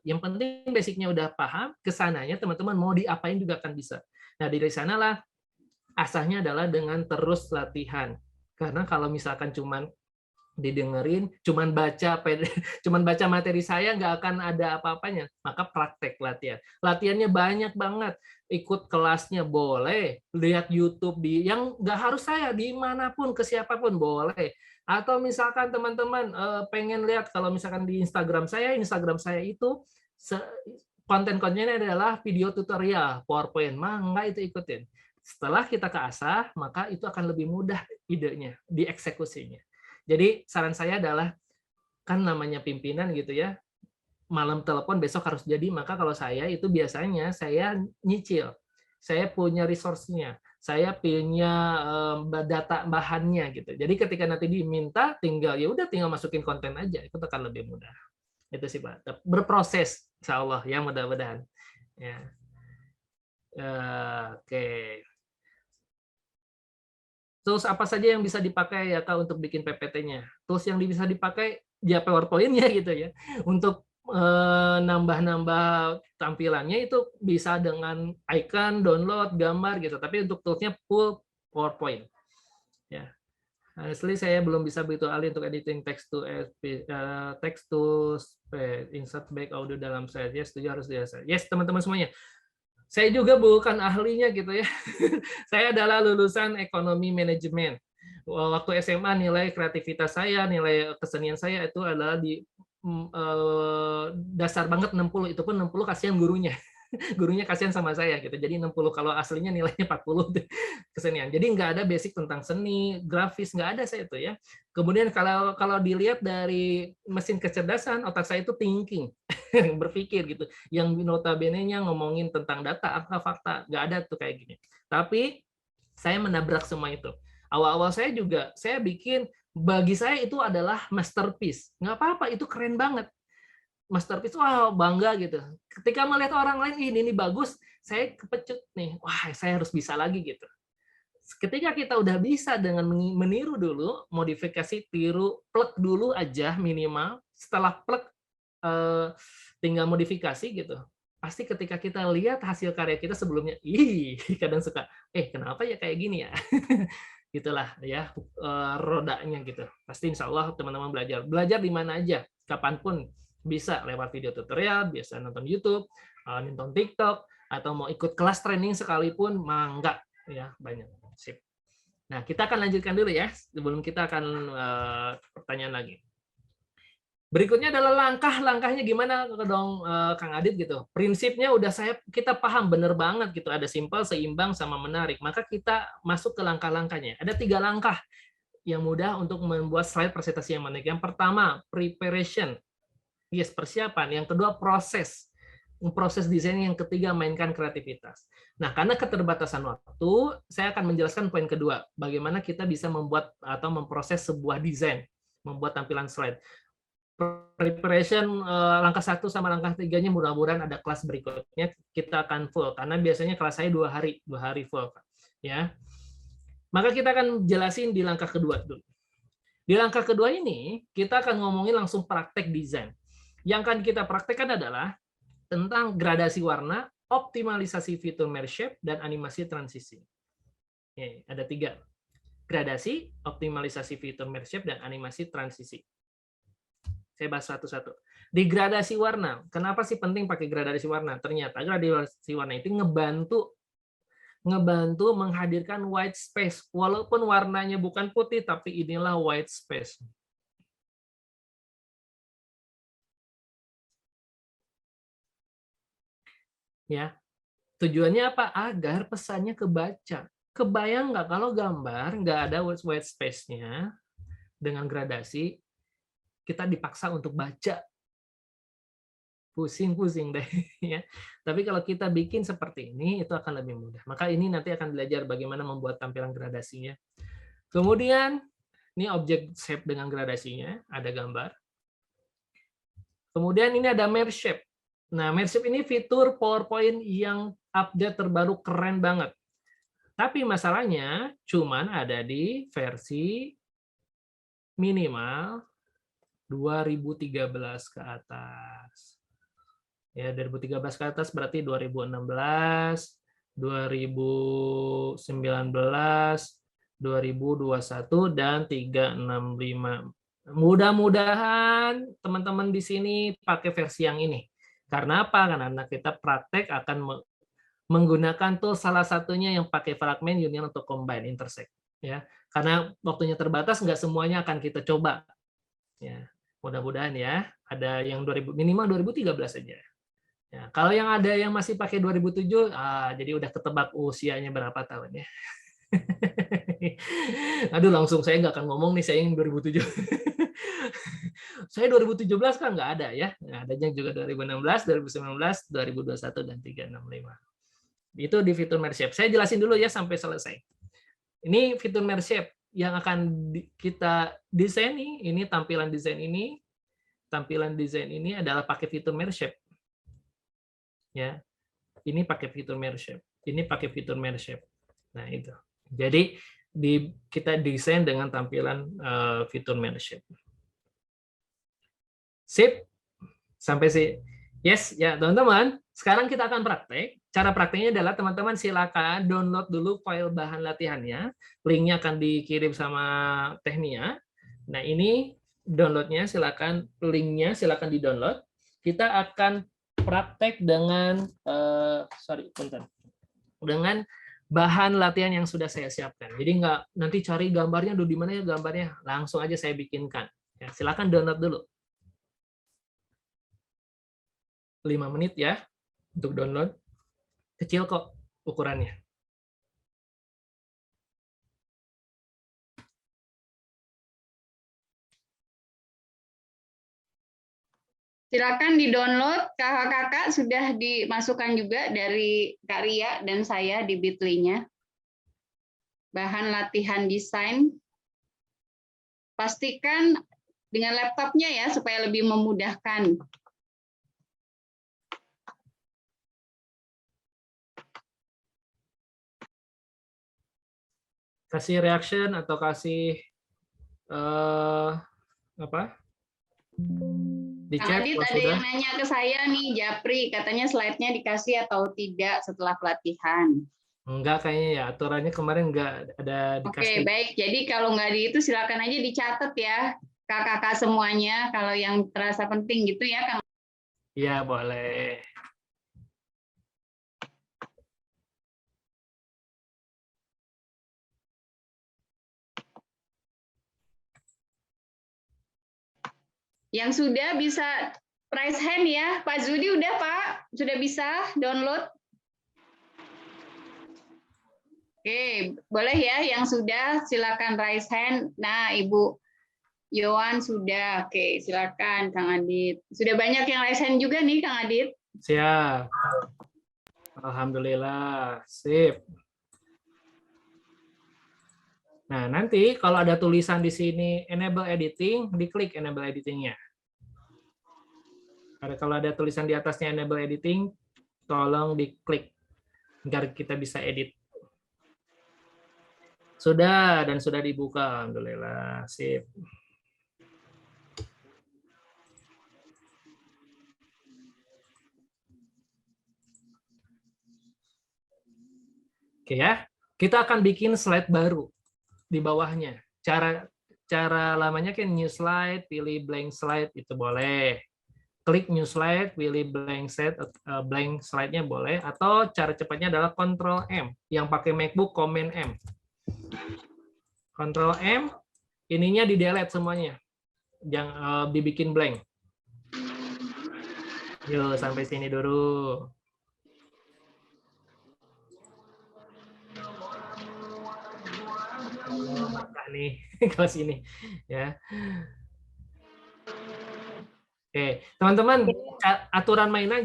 Yang penting basicnya udah paham, kesananya teman-teman mau diapain juga akan bisa. Nah dari sanalah asahnya adalah dengan terus latihan. Karena kalau misalkan cuman didengerin, cuman baca materi saya nggak akan ada apa-apanya. Maka praktek latihan. Latihannya banyak banget. Ikut kelasnya boleh, lihat YouTube yang nggak harus saya dimanapun ke siapapun boleh. Atau misalkan teman-teman pengen lihat kalau misalkan di Instagram saya itu konten-kontennya adalah video tutorial PowerPoint, enggak itu ikutin. Setelah kita keasah, maka itu akan lebih mudah idenya dieksekusinya. Jadi saran saya adalah kan namanya pimpinan gitu ya, malam telepon besok harus jadi, maka kalau saya itu biasanya saya nyicil. Saya punya resource-nya, saya punya data bahannya gitu. Jadi ketika nanti diminta tinggal masukin konten aja, itu akan lebih mudah. Itu sih Pak. Berproses insya Allah ya mudah-mudahan. Ya. Oke. Tools apa saja yang bisa dipakai ya Kak untuk bikin PPT-nya? Tools yang bisa dipakai ya PowerPoint-nya gitu ya. Untuk nambah-nambah tampilannya itu bisa dengan icon, download, gambar gitu. Tapi untuk toolsnya full PowerPoint. Ya, honestly saya belum bisa begitu ahli untuk editing text to insert back audio dalam slide. Yes, setuju harus biasa. Yes, teman-teman semuanya. Saya juga bukan ahlinya gitu ya. Saya adalah lulusan ekonomi manajemen. Waktu SMA nilai kreativitas saya, nilai kesenian saya itu adalah di dasar banget 60, itu pun 60 kasihan gurunya. Gurunya kasihan sama saya gitu. Jadi 60, kalau aslinya nilainya 40 kesenian. Jadi nggak ada basic tentang seni, grafis, nggak ada saya itu ya. Kemudian kalau dilihat dari mesin kecerdasan, otak saya itu thinking, berpikir gitu. Yang notabene-nya ngomongin tentang data, angka, fakta, nggak ada tuh kayak gini. Tapi saya menabrak semua itu. Awal-awal saya juga, saya bikin, bagi saya itu adalah masterpiece. Nggak apa-apa, itu keren banget. Masterpiece, wow, bangga gitu. Ketika melihat orang lain, ini bagus, saya kepecut nih, wah saya harus bisa lagi gitu. Ketika kita udah bisa dengan meniru dulu, modifikasi, tiru, plek dulu aja minimal, setelah plek tinggal modifikasi gitu. Pasti ketika kita lihat hasil karya kita sebelumnya, kadang suka, kenapa ya kayak gini ya? Gitulah ya rodanya gitu. Pasti insya Allah teman-teman belajar di mana aja, kapanpun. Bisa lewat video tutorial, biasa nonton YouTube, nonton TikTok, atau mau ikut kelas training sekalipun, mangga ya, banyak. Sip. Nah, kita akan lanjutkan dulu ya, sebelum kita akan pertanyaan lagi. Berikutnya adalah langkah-langkahnya gimana dong Kang Adit gitu. Prinsipnya udah kita paham bener banget gitu, ada simpel, seimbang, sama menarik. Maka kita masuk ke langkah-langkahnya. Ada 3 langkah yang mudah untuk membuat slide presentasi yang menarik. Yang pertama, preparation. Yes, persiapan. Yang kedua, proses desain. Yang ketiga, mainkan kreativitas. Nah, karena keterbatasan waktu, saya akan menjelaskan poin kedua, bagaimana kita bisa membuat atau memproses sebuah desain, membuat tampilan slide. Preparation langkah 1 sama langkah 3-nya mudah-mudahan ada kelas berikutnya kita akan full, karena biasanya kelas saya 2 hari full ya. Maka kita akan jelasin di langkah kedua dulu. Di langkah kedua ini kita akan ngomongin langsung praktek desain. Yang akan kita praktekkan adalah tentang gradasi warna, optimalisasi fitur merge shape, dan animasi transisi. Ada 3. Gradasi, optimalisasi fitur merge shape, dan animasi transisi. Saya bahas satu-satu. Di gradasi warna, kenapa sih penting pakai gradasi warna? Ternyata gradasi warna itu ngebantu menghadirkan white space. Walaupun warnanya bukan putih, tapi inilah white space. Ya, tujuannya apa? Agar pesannya kebaca. Kebayang nggak kalau gambar nggak ada white space-nya, dengan gradasi kita dipaksa untuk baca, pusing deh ya. Tapi kalau kita bikin seperti ini, itu akan lebih mudah. Maka ini nanti akan belajar bagaimana membuat tampilan gradasinya. Kemudian ini objek shape dengan gradasinya, ada gambar. Kemudian ini ada merge shape. Nah, merge shape ini fitur PowerPoint yang update terbaru, keren banget. Tapi masalahnya cuman ada di versi minimal 2013 ke atas. Ya, 2013 ke atas berarti 2016, 2019, 2021, dan 365. Mudah-mudahan teman-teman di sini pakai versi yang ini. Karena apa? Karena kita praktek akan menggunakan tool salah satunya yang pakai fragment, union, untuk combine, intersect. Ya, karena waktunya terbatas, nggak semuanya akan kita coba. Ya, mudah-mudahan ya ada yang minimal 2013 saja. Ya, kalau yang ada yang masih pakai 2007, jadi udah ketebak usianya berapa tahun ya. Aduh, langsung saya nggak akan ngomong nih saya yang 2007. Saya 2017 kan nggak ada ya. Nah, adanya juga 2016, 2019, 2021, dan 365. Itu di fitur merge shape. Saya jelasin dulu ya sampai selesai. Ini fitur merge shape yang akan kita desain nih. Ini tampilan desain ini. Tampilan desain ini adalah pakai fitur merge shape. Ya. Ini pakai fitur merge shape. Ini pakai fitur merge shape. Nah, itu. Jadi kita desain dengan tampilan fitur merge shape. Sip, sampai sih. Yes, ya teman-teman. Sekarang kita akan praktek. Cara prakteknya adalah teman-teman silakan download dulu file bahan latihannya. Linknya akan dikirim sama Technia. Nah ini downloadnya silakan, linknya silakan di-download. Kita akan praktek dengan dengan bahan latihan yang sudah saya siapkan. Jadi nggak nanti cari gambarnya di mana ya gambarnya, langsung aja saya bikinkan. Ya, silakan download dulu. 5 menit ya untuk download. Kecil kok ukurannya. Silakan di-download, kakak-kakak sudah dimasukkan juga dari Kak Ria dan saya di Bitly-nya. Bahan latihan desain. Pastikan dengan laptopnya ya, supaya lebih memudahkan. Kasih reaction atau kasih apa? Di Kang chat Adit, kalau ada sudah. yang nanya ke saya nih, Japri, katanya slide-nya dikasih atau tidak setelah pelatihan. Enggak kayaknya ya, aturannya kemarin enggak ada dikasih. Oke, baik. Jadi kalau nggak di itu silakan aja dicatat ya, kakak-kakak semuanya, kalau yang terasa penting gitu ya, Kang. Iya, boleh. Yang sudah bisa raise hand ya, Pak Zudi udah Pak, sudah bisa download. Oke, boleh ya yang sudah silakan raise hand. Nah, Ibu Yohan sudah. Oke, silakan Kang Adit. Sudah banyak yang raise hand juga nih Kang Adit. Siap. Alhamdulillah, sip. Nah, nanti kalau ada tulisan di sini enable editing, diklik enable editing-nya. Kalau ada tulisan di atasnya enable editing, tolong diklik agar kita bisa edit. Sudah dan sudah dibuka, alhamdulillah, sip. Oke ya, kita akan bikin slide baru di bawahnya. Cara lamanya kan new slide, pilih blank slide itu boleh. Klik new slide, pilih blank slide-nya boleh. Atau cara cepatnya adalah Ctrl M. Yang pakai MacBook Command M. Ctrl M, ininya di delete semuanya. Jangan dibikin blank. Yuk sampai sini dulu. Nih kalau sini ya. Oke, teman-teman, aturan mainnya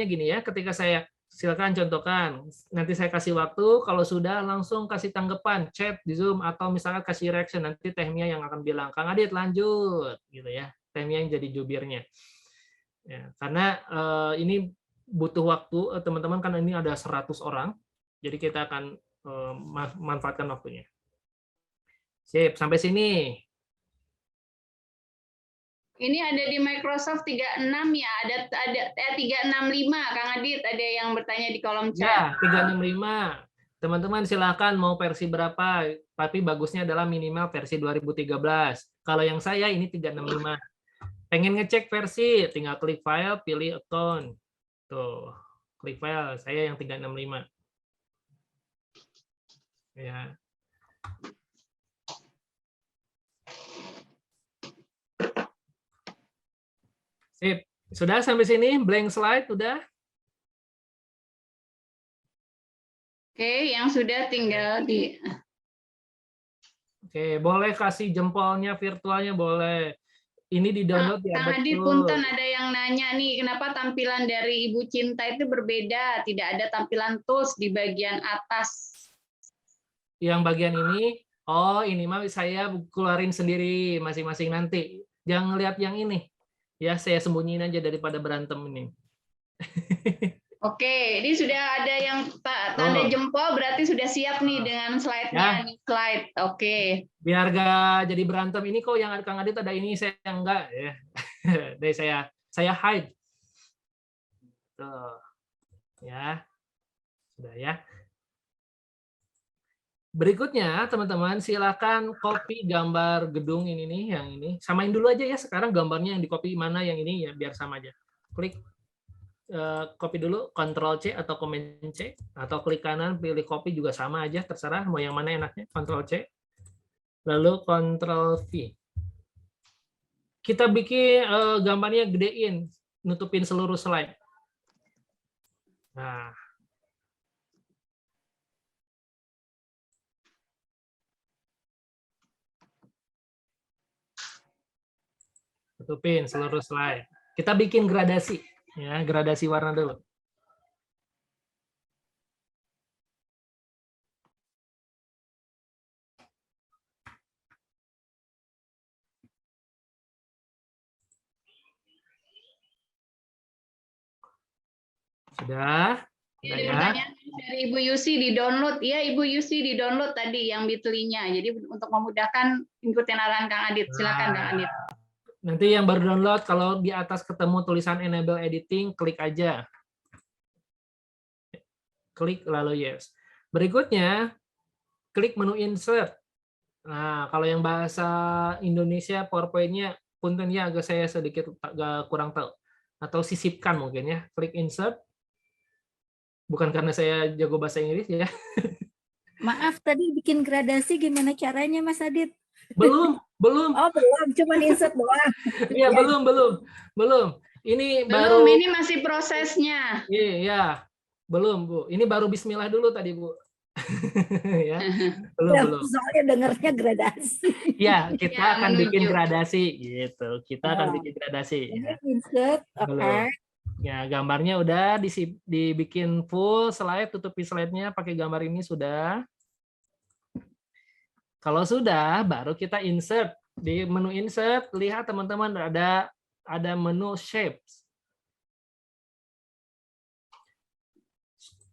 gini ya. Ketika saya silakan contohkan, nanti saya kasih waktu. Kalau sudah langsung kasih tanggapan, chat di Zoom atau misalnya kasih reaction. Nanti Tehmia yang akan bilang, Kang Adit lanjut, gitu ya. Tehmia yang jadi jubirnya. Ya, karena ini butuh waktu, teman-teman. Kan ini ada 100 orang, jadi kita akan manfaatkan waktunya. Sip, sampai sini. Ini ada di Microsoft 36 ya, ada 365 Kang Adit, ada yang bertanya di kolom chat. Ya, 365. Teman-teman silakan mau versi berapa, tapi bagusnya adalah minimal versi 2013. Kalau yang saya ini 365. Pengen ngecek versi, tinggal klik file, pilih account. Tuh, klik file, saya yang 365. Ya. Sip. Sudah sampai sini? Blank slide, udah? Oke, yang sudah tinggal di... Oke, boleh kasih jempolnya virtualnya, boleh. Ini di-download ya, Kang Adit, betul. punten ada yang nanya nih, kenapa tampilan dari Ibu Cinta itu berbeda? Tidak ada tampilan tools di bagian atas. Yang bagian ini, oh ini mah saya keluarin sendiri masing-masing nanti. Jangan lihat yang ini. Ya, saya sembunyiin aja daripada berantem ini. Oke, ini sudah ada yang tanda jempol, berarti sudah siap nih dengan slide-nya. Ya. Slide, oke. Biar gak jadi berantem, ini kok yang Kang Adit ada ini, saya enggak. Ya. Dari saya hide. Tuh. Ya, sudah ya. Berikutnya, teman-teman, silakan copy gambar gedung ini nih, yang ini. Samain dulu aja ya, sekarang gambarnya yang di copy mana yang ini ya, biar sama aja. Klik. copy dulu, Ctrl C atau Command C, atau klik kanan pilih copy juga sama aja, terserah mau yang mana enaknya. Ctrl C, lalu Ctrl V. Kita bikin gambarnya gedein, nutupin seluruh slide. Nah, tutupin seluruh slide. Kita bikin gradasi, ya, gradasi warna dulu. Sudah? Sudah ya? Pertanyaan dari Ibu Yusi di-download. Ya, Ibu Yusi di-download tadi yang Bitly-nya. Jadi untuk memudahkan ikutin arahan Kang Adit. Silakan Kang Adit. Nanti yang baru download, kalau di atas ketemu tulisan Enable Editing, klik aja. Klik lalu yes. Berikutnya, klik menu Insert. Nah, kalau yang bahasa Indonesia PowerPoint-nya, punten ya agak saya sedikit agak kurang tahu. Atau sisipkan mungkin ya. Klik Insert. Bukan karena saya jago bahasa Inggris ya. Maaf, tadi bikin gradasi gimana caranya, Mas Adit? Belum. Oh, belum, cuma insert doang. Iya, belum. Ini baru. Belum, ini masih prosesnya. Iya, belum, Bu. Ini baru bismillah dulu tadi, Bu. Ya, belum. Soalnya dengarnya gradasi. Ya, kita Ya, akan menuju. bikin gradasi gitu. Kita akan bikin gradasi. Ini Ya. insert, Belum. oke. Ya, gambarnya udah dibikin full slide, tutupi slide-nya pakai gambar ini sudah. Kalau sudah, baru kita insert. Di menu insert, lihat teman-teman ada menu shapes.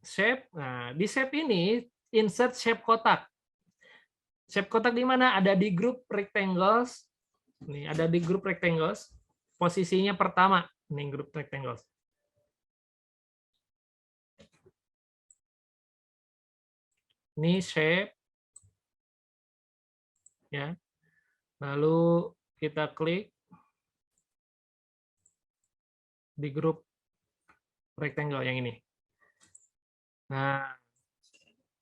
Shape. Nah, di shape ini insert shape kotak. Shape kotak di mana? Ada di group rectangles. Nih, ada di group rectangles. Posisinya pertama, ini group rectangles. Ini shape. Ya. Lalu kita klik di grup rectangle yang ini. Nah,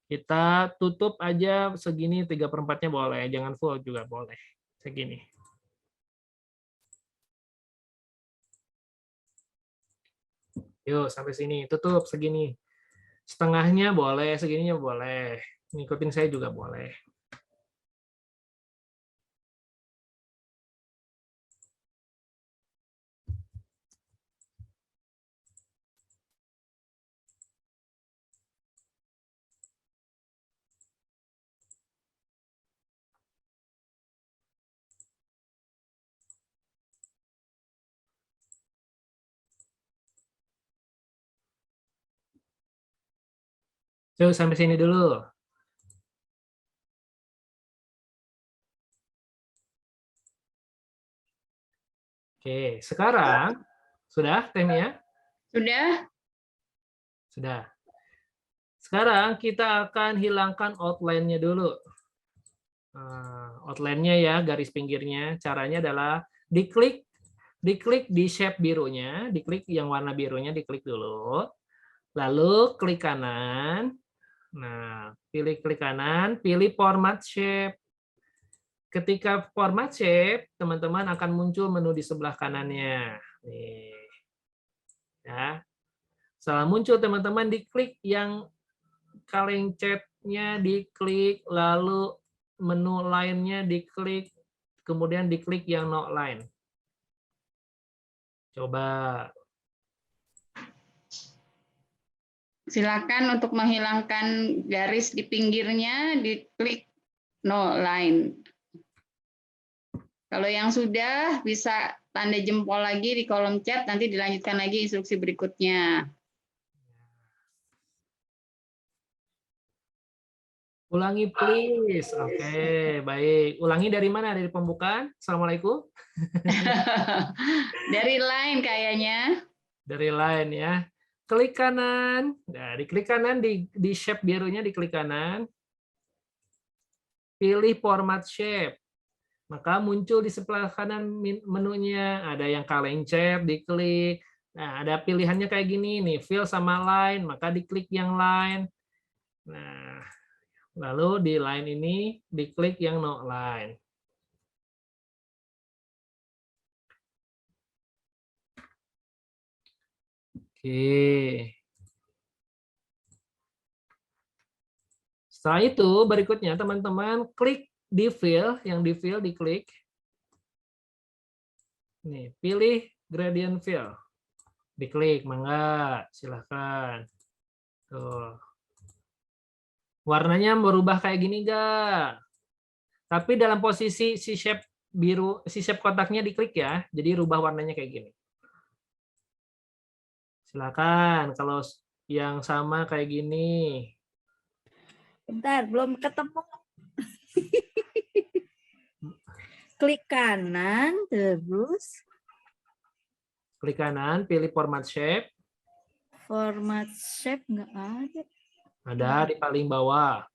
kita tutup aja segini 3/4-nya boleh, jangan full juga boleh. Segini. Yuk, sampai sini. Tutup segini. Setengahnya boleh, segininya boleh. Ngikutin saya juga boleh. Yuk, sampai sini dulu. Oke, sekarang sudah timnya? Sudah? Sudah. Sekarang kita akan hilangkan outline-nya dulu. Outline-nya ya, garis pinggirnya. Caranya adalah diklik di shape birunya, diklik yang warna birunya, diklik dulu. Lalu klik kanan. Nah, klik kanan, pilih format shape. Ketika format shape, teman-teman akan muncul menu di sebelah kanannya. Nih. Ya. Setelah muncul, teman-teman diklik yang kaleng chat-nya, diklik, lalu menu lainnya diklik, kemudian diklik yang no line. Coba. Silakan untuk menghilangkan garis di pinggirnya, diklik no line. Kalau yang sudah, bisa tanda jempol lagi di kolom chat, nanti dilanjutkan lagi instruksi berikutnya. Ulangi please. Oke, baik. Ulangi dari mana? Dari pembukaan? Assalamualaikum. Dari line kayaknya. Dari line ya. Klik kanan. Nah, diklik kanan di shape birunya, diklik kanan. Pilih format shape. Maka muncul di sebelah kanan menunya. Ada yang kaleng chat, diklik. Nah, ada pilihannya kayak gini nih, fill sama line, maka diklik yang line. Nah, lalu di line ini diklik yang no line. Oke. Setelah itu berikutnya teman-teman klik di fill, yang di fill diklik. Nih, pilih gradient fill. Diklik, mangga, silahkan. Tuh. Warnanya berubah kayak gini enggak? Tapi dalam posisi si shape biru, si shape kotaknya diklik ya, jadi rubah warnanya kayak gini. Silakan kalau yang sama kayak gini. Bentar, belum ketemu. Klik kanan, terus Klik kanan, pilih format shape. format shape nggak ada. Ada di paling bawah.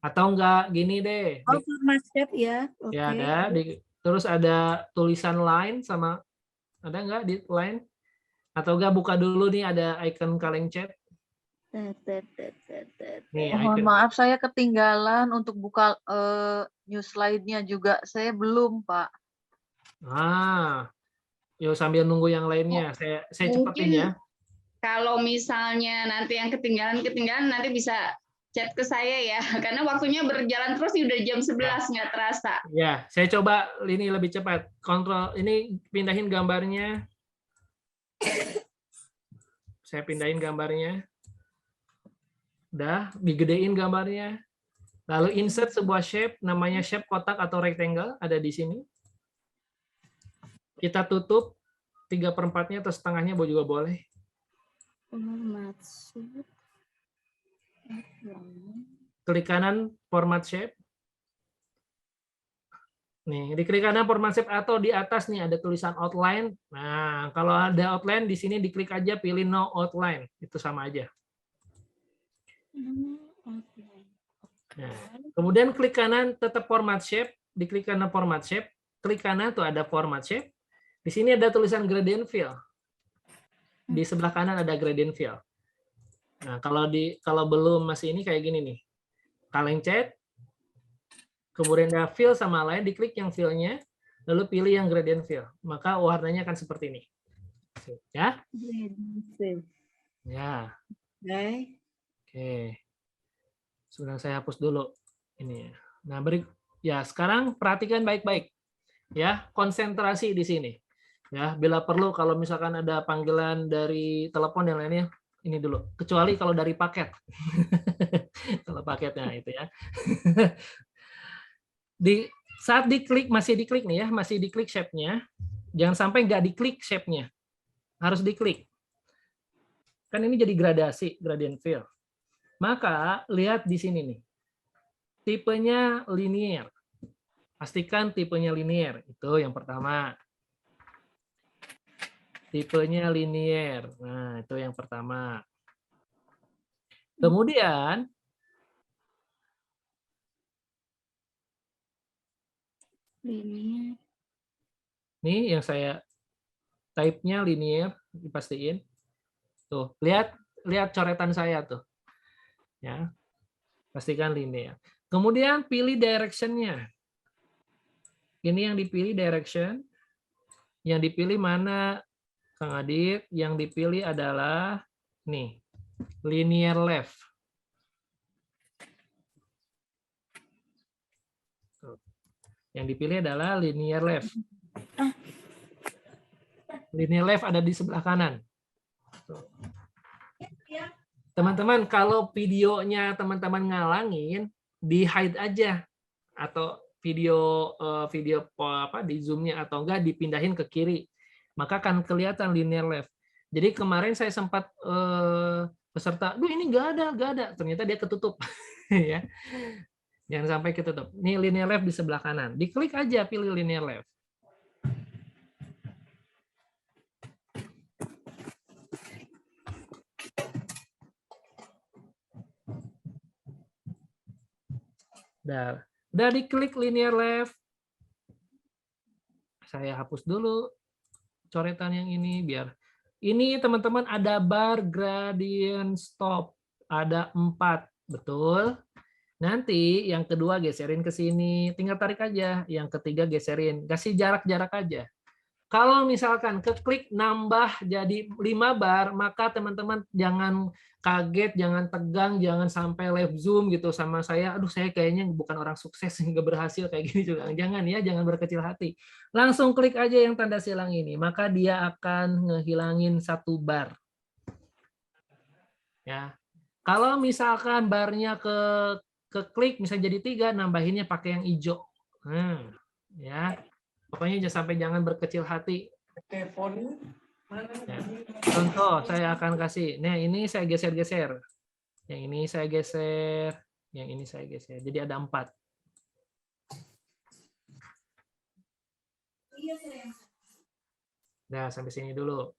Atau enggak gini deh. Oh, format shape ya. Oke. Ya ada. Terus ada tulisan line sama, ada enggak di line? Atau enggak buka dulu nih ada icon kaleng chat. Nih, Mohon icon. maaf saya ketinggalan untuk buka new slide-nya juga. Saya belum, Pak. Yuk sambil nunggu yang lainnya. Saya cepetin ya. Kalau misalnya nanti yang ketinggalan nanti bisa chat ke saya ya, karena waktunya berjalan terus udah jam 11 nggak terasa. Ya, saya coba ini lebih cepat. Kontrol ini pindahin gambarnya. Saya pindahin gambarnya. Udah, digedein gambarnya. Lalu insert sebuah shape, namanya shape kotak atau rectangle, ada di sini. Kita tutup 3/4-nya atau setengahnya juga boleh. Format shape. Klik kanan format shape. Nih, di klik kanan format shape atau di atas nih ada tulisan outline. Nah, kalau ada outline di sini diklik aja pilih no outline. Itu sama aja. Nah, kemudian klik kanan tetap format shape, diklik kanan format shape, klik kanan tuh ada format shape. Di sini ada tulisan gradient fill. Di sebelah kanan ada gradient fill. Nah, kalau belum masih ini kayak gini nih. Kaleng chat, kemudian ada fill sama line, diklik yang fill-nya, lalu pilih yang gradient fill. Maka warnanya akan seperti ini. Ya? Ya. Oke. Sudah saya hapus dulu ini. Nah, ya sekarang perhatikan baik-baik. Ya, konsentrasi di sini. Ya, bila perlu kalau misalkan ada panggilan dari telepon dan lainnya, ini dulu. Kecuali kalau dari paket. Kalau paketnya itu ya. Saat diklik, masih diklik nih ya, masih diklik shape-nya. Jangan sampai nggak diklik shape-nya. Harus diklik. Kan ini jadi gradasi, gradient fill. Maka lihat di sini nih. Tipenya linear. Pastikan tipenya linear. Itu yang pertama. Tipenya linear. Nah, itu yang pertama. Kemudian nih yang saya type-nya linear, dipastiin. Tuh, lihat coretan saya tuh. Ya. Pastikan linear. Kemudian pilih direction-nya. Ini yang dipilih direction. Yang dipilih mana, Kang Adit? Yang dipilih adalah nih, linear left. Yang dipilih adalah linear left. Linear left ada di sebelah kanan. Teman-teman, kalau videonya teman-teman ngalangin, di hide aja, atau video di zoom-nya atau enggak dipindahin ke kiri, maka akan kelihatan linear left. Jadi kemarin saya sempat peserta, ini nggak ada, ternyata dia ketutup. Ya, jangan sampai ketutup. Ini linear left di sebelah kanan, diklik aja pilih linear left. Udah diklik linear left. Saya hapus dulu coretan yang ini biar Ini teman-teman ada bar gradient stop, ada 4, betul? Nanti yang kedua geserin ke sini, tinggal tarik aja. Yang ketiga geserin, kasih jarak-jarak aja. Kalau misalkan keklik nambah jadi 5 bar, maka teman-teman jangan kaget, jangan tegang, jangan sampai live Zoom gitu sama saya. Aduh, saya kayaknya bukan orang sukses, nggak berhasil kayak gini juga. Jangan ya, jangan berkecil hati. Langsung klik aja yang tanda silang ini, maka dia akan ngehilangin 1 bar. Ya. Kalau misalkan barnya ke klik misalnya jadi 3, nambahinnya pakai yang hijau. Ya. Pokoknya jangan berkecil hati. Ya. Contoh saya akan kasih. Nah, ini saya geser-geser. Yang ini saya geser. Yang ini saya geser. Jadi ada 4. Nah, sampai sini dulu.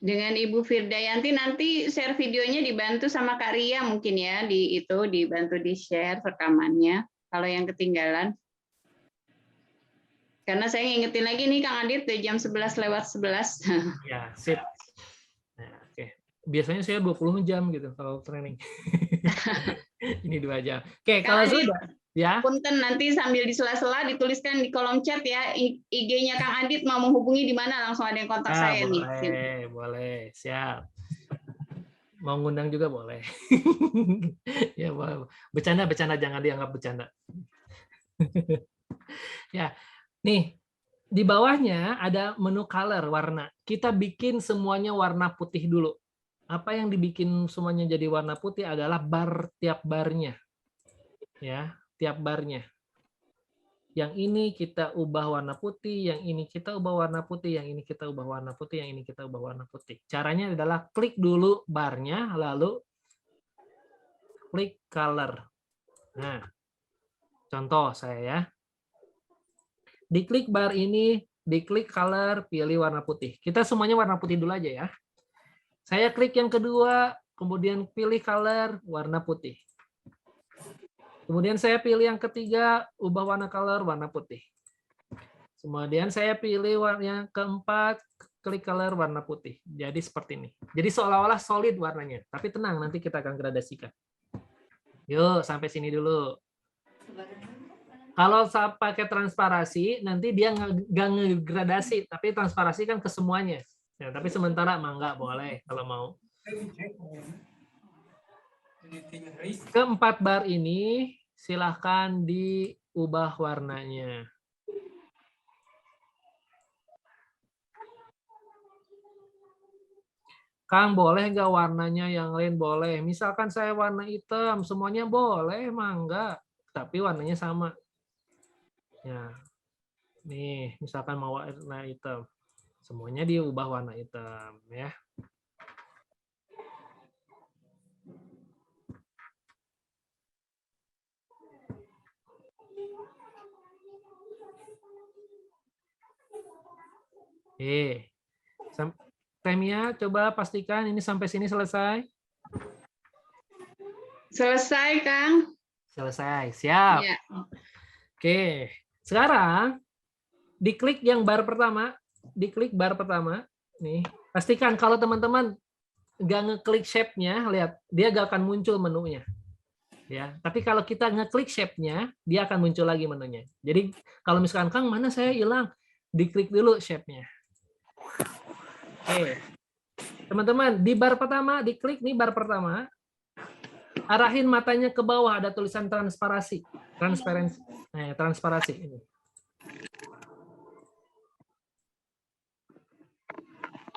Dengan Ibu Firdayanti nanti share videonya dibantu sama Kak Ria mungkin ya, dibantu di-share rekamannya kalau yang ketinggalan. Karena saya ngingetin lagi nih Kang Adit udah jam 11:11. Ya, sip. Nah, oke. Biasanya saya 20 jam gitu kalau training. Ini 2 jam. Oke, kalau sudah ya. Punten nanti sambil di sela-sela dituliskan di kolom chat ya IG-nya Kang Adit mau menghubungi di mana, langsung ada yang kontak saya boleh, nih. Boleh, siap. Mau ngundang juga boleh. Ya, boleh. Bercanda jangan dianggap bercanda. Ya. Nih, di bawahnya ada menu color warna. Kita bikin semuanya warna putih dulu. Apa yang dibikin semuanya jadi warna putih adalah tiap barnya. Ya, tiap barnya. Yang ini kita ubah warna putih, yang ini kita ubah warna putih, yang ini kita ubah warna putih, yang ini kita ubah warna putih. Caranya adalah klik dulu barnya, lalu klik color. Nah, contoh saya ya. Diklik bar ini, diklik color, pilih warna putih. Kita semuanya warna putih dulu aja ya. Saya klik yang kedua, kemudian pilih color, warna putih. Kemudian saya pilih yang ketiga, ubah warna color, warna putih. Kemudian saya pilih yang keempat, klik color, warna putih. Jadi seperti ini. Jadi seolah-olah solid warnanya. Tapi tenang, nanti kita akan gradasikan. Yuk, sampai sini dulu. Kalau saya pakai transparasi, nanti dia nggak ngegradasi, tapi transparasi kan ke semuanya. Ya, tapi sementara mah nggak boleh kalau mau. Keempat bar ini silahkan diubah warnanya. Kang, boleh nggak warnanya yang lain? Boleh. Misalkan saya warna hitam, semuanya boleh, mah enggak. Tapi warnanya sama. Ya, nih misalkan mau warna hitam, semuanya diubah warna hitam ya. Temia, coba pastikan ini sampai sini selesai. Selesai, Kang. Selesai, siap. Ya. Oke, sekarang diklik yang bar pertama, nih. Pastikan kalau teman-teman nggak ngeklik shape-nya, lihat dia nggak akan muncul menunya. Ya, tapi kalau kita ngeklik shape-nya, dia akan muncul lagi menunya. Jadi kalau misalkan Kang mana saya hilang, diklik dulu shape-nya. Oke, teman-teman di bar pertama, diklik nih bar pertama, arahin matanya ke bawah, ada tulisan transparansi, transparansi ini.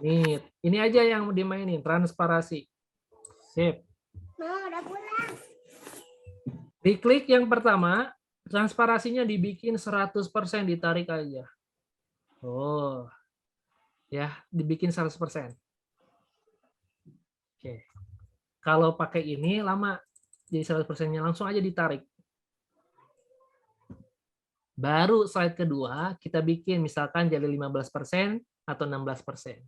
Nih, ini aja yang dimainin, transparansi. Sip. Diklik yang pertama, transparansinya dibikin 100%, ditarik aja. Oh. Ya, dibikin 100%. Oke. Kalau pakai ini lama, jadi 100%-nya langsung aja ditarik. Baru slide kedua kita bikin misalkan jadi 15% atau 16%.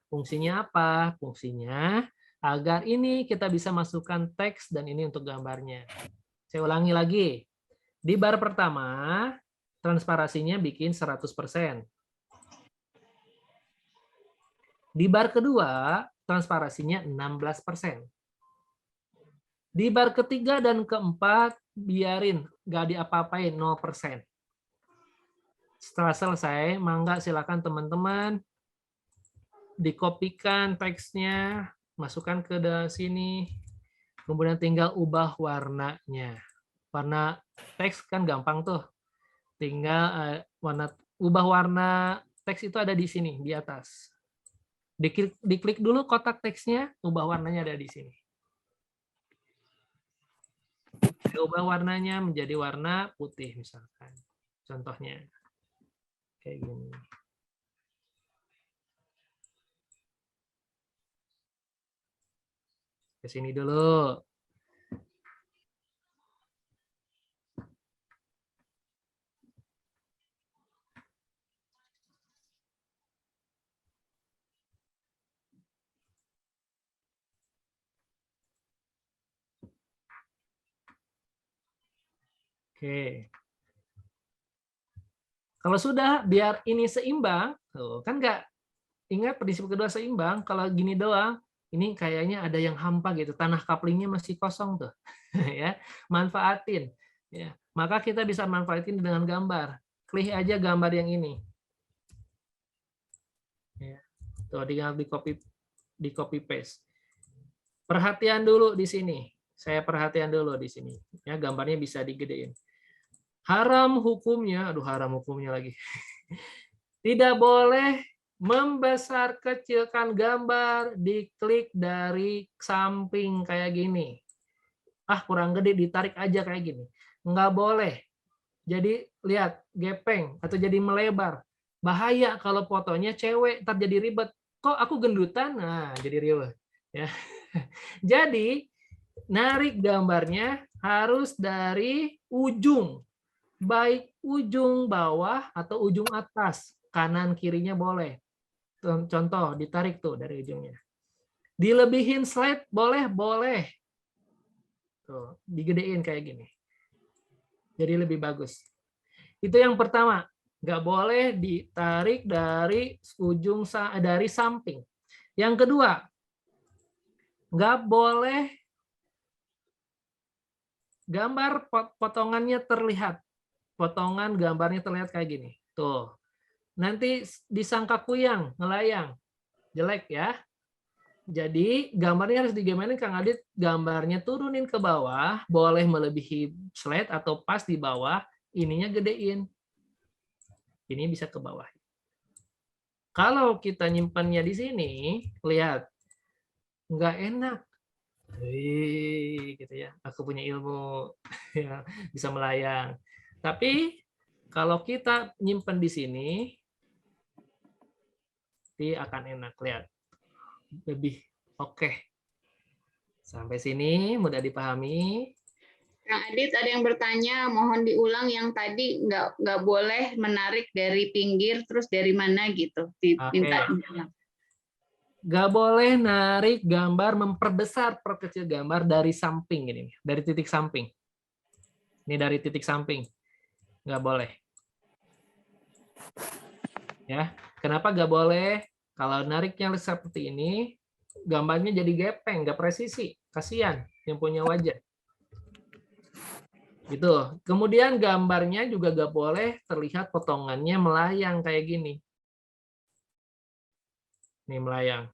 Fungsinya apa? Fungsinya agar ini kita bisa masukkan teks dan ini untuk gambarnya. Saya ulangi lagi. Di bar pertama, transparasinya bikin 100%. Di bar kedua, transparasinya 16%. Di bar ketiga dan keempat, biarin, nggak diapa-apain, 0%. Setelah selesai, mangga silakan teman-teman dikopikan teksnya, masukkan ke sini, kemudian tinggal ubah warnanya. Warna teks kan gampang tuh, tinggal ubah warna teks itu ada di sini, di atas. Diklik dulu kotak teksnya, ubah warnanya ada di sini. Ubah warnanya menjadi warna putih misalkan. Contohnya kayak gini. Ke sini dulu. Oke. Kalau sudah, biar ini seimbang, tuh, kan nggak ingat prinsip kedua seimbang. Kalau gini doang, ini kayaknya ada yang hampa gitu, tanah kaplingnya masih kosong tuh, ya. Manfaatin, ya. Maka kita bisa manfaatin dengan gambar. Klik aja gambar yang ini. Ya. Tuh, tinggal di copy paste. Perhatian dulu di sini. Saya perhatian dulu di sini. Ya, gambarnya bisa digedein. Haram hukumnya, aduh haram hukumnya lagi. Tidak boleh membesar kecilkan gambar, diklik dari samping kayak gini. Ah, kurang gede, ditarik aja kayak gini. Nggak boleh. Jadi lihat, gepeng atau jadi melebar. Bahaya kalau fotonya cewek, ntar jadi ribet. Kok aku gendutan? Nah, jadi ribet. Ya. Jadi, narik gambarnya harus dari ujung. Baik ujung bawah atau ujung atas, kanan kirinya boleh. Contoh, ditarik tuh dari ujungnya. Dilebihin slide boleh, boleh. Tuh, digedein kayak gini. Jadi lebih bagus. Itu yang pertama, nggak boleh ditarik dari dari samping. Yang kedua, nggak boleh gambar potongannya terlihat. Potongan gambarnya terlihat kayak gini. Tuh. Nanti disangka kuyang, ngelayang. Jelek ya. Jadi gambarnya harus digimanain Kang Adit, gambarnya turunin ke bawah, boleh melebihi slide atau pas di bawah, ininya gedein. Ini bisa ke bawah. Kalau kita nyimpannya di sini, lihat. Nggak enak. Gitu ya. Aku punya ilmu ya, bisa melayang. Tapi kalau kita nyimpan di sini, dia akan enak, lihat. Lebih oke. Sampai sini mudah dipahami. Kang Adit ada yang bertanya, mohon diulang yang tadi nggak boleh menarik dari pinggir, terus dari mana gitu. Diminta ulang. Nggak boleh narik gambar, memperbesar, perkecil gambar dari samping ini, dari titik samping. Ini dari titik samping. Nggak boleh. Ya, kenapa nggak boleh? Kalau nariknya seperti ini, gambarnya jadi gepeng, nggak presisi. Kasihan yang punya wajah. Gitu. Kemudian gambarnya juga nggak boleh terlihat potongannya melayang kayak gini. Ini melayang.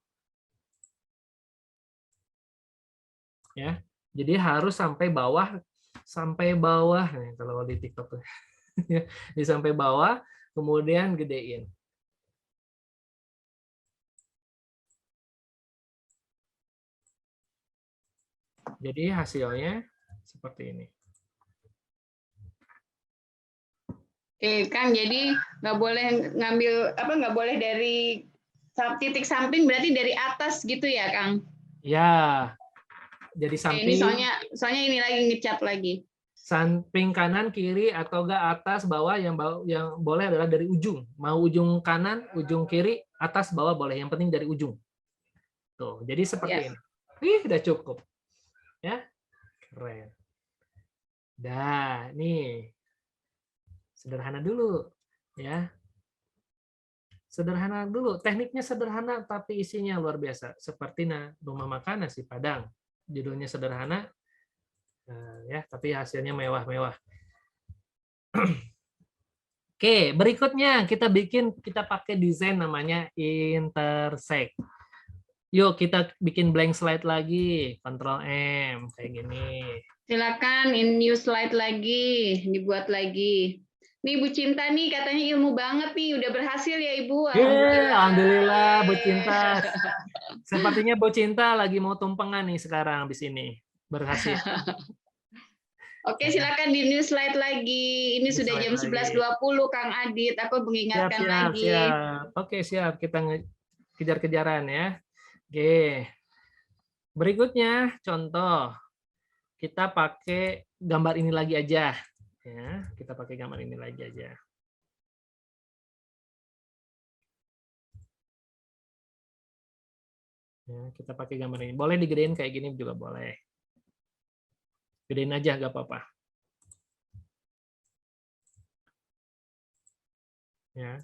Ya, jadi harus sampai bawah nih, kalau di TikTok di sampai bawah, kemudian gedein. Jadi hasilnya seperti ini. Oke, Kang, jadi nggak boleh ngambil nggak boleh dari titik samping, berarti dari atas gitu ya, Kang? Ya, jadi samping. Ini soalnya ini lagi ngecap lagi. Samping kanan, kiri, atau enggak atas, bawah, yang boleh adalah dari ujung. Mau ujung kanan, ujung kiri, atas, bawah boleh. Yang penting dari ujung. Tuh, jadi seperti ini. Udah cukup. Ya, keren. Dah, nih. Sederhana dulu, ya. Sederhana dulu. Tekniknya sederhana, tapi isinya luar biasa. Seperti rumah makan nasi Padang. Judulnya sederhana, ya, tapi hasilnya mewah-mewah. Oke, berikutnya kita pakai desain namanya intersect. Yuk kita bikin blank slide lagi, Ctrl M kayak gini. Silakan new slide lagi, dibuat lagi. Nih Bu Cinta nih katanya ilmu banget nih, udah berhasil ya Ibu. Alhamdulillah Bu Cinta. Sepertinya Bu Cinta lagi mau tumpengan nih sekarang di sini. Berhasil. Oke, silakan di new slide lagi. Ini sudah jam 11.20 Kang Adit. Aku mengingatkan lagi. Siap. Oke, siap. Kita kejar-kejaran ya. Oke. Berikutnya contoh. Kita pakai gambar ini lagi aja. Ya, kita pakai gambar ini lagi aja. Ya, kita pakai gambar ini. Boleh digedein kayak gini juga boleh. Gedein aja, nggak apa-apa. Ya.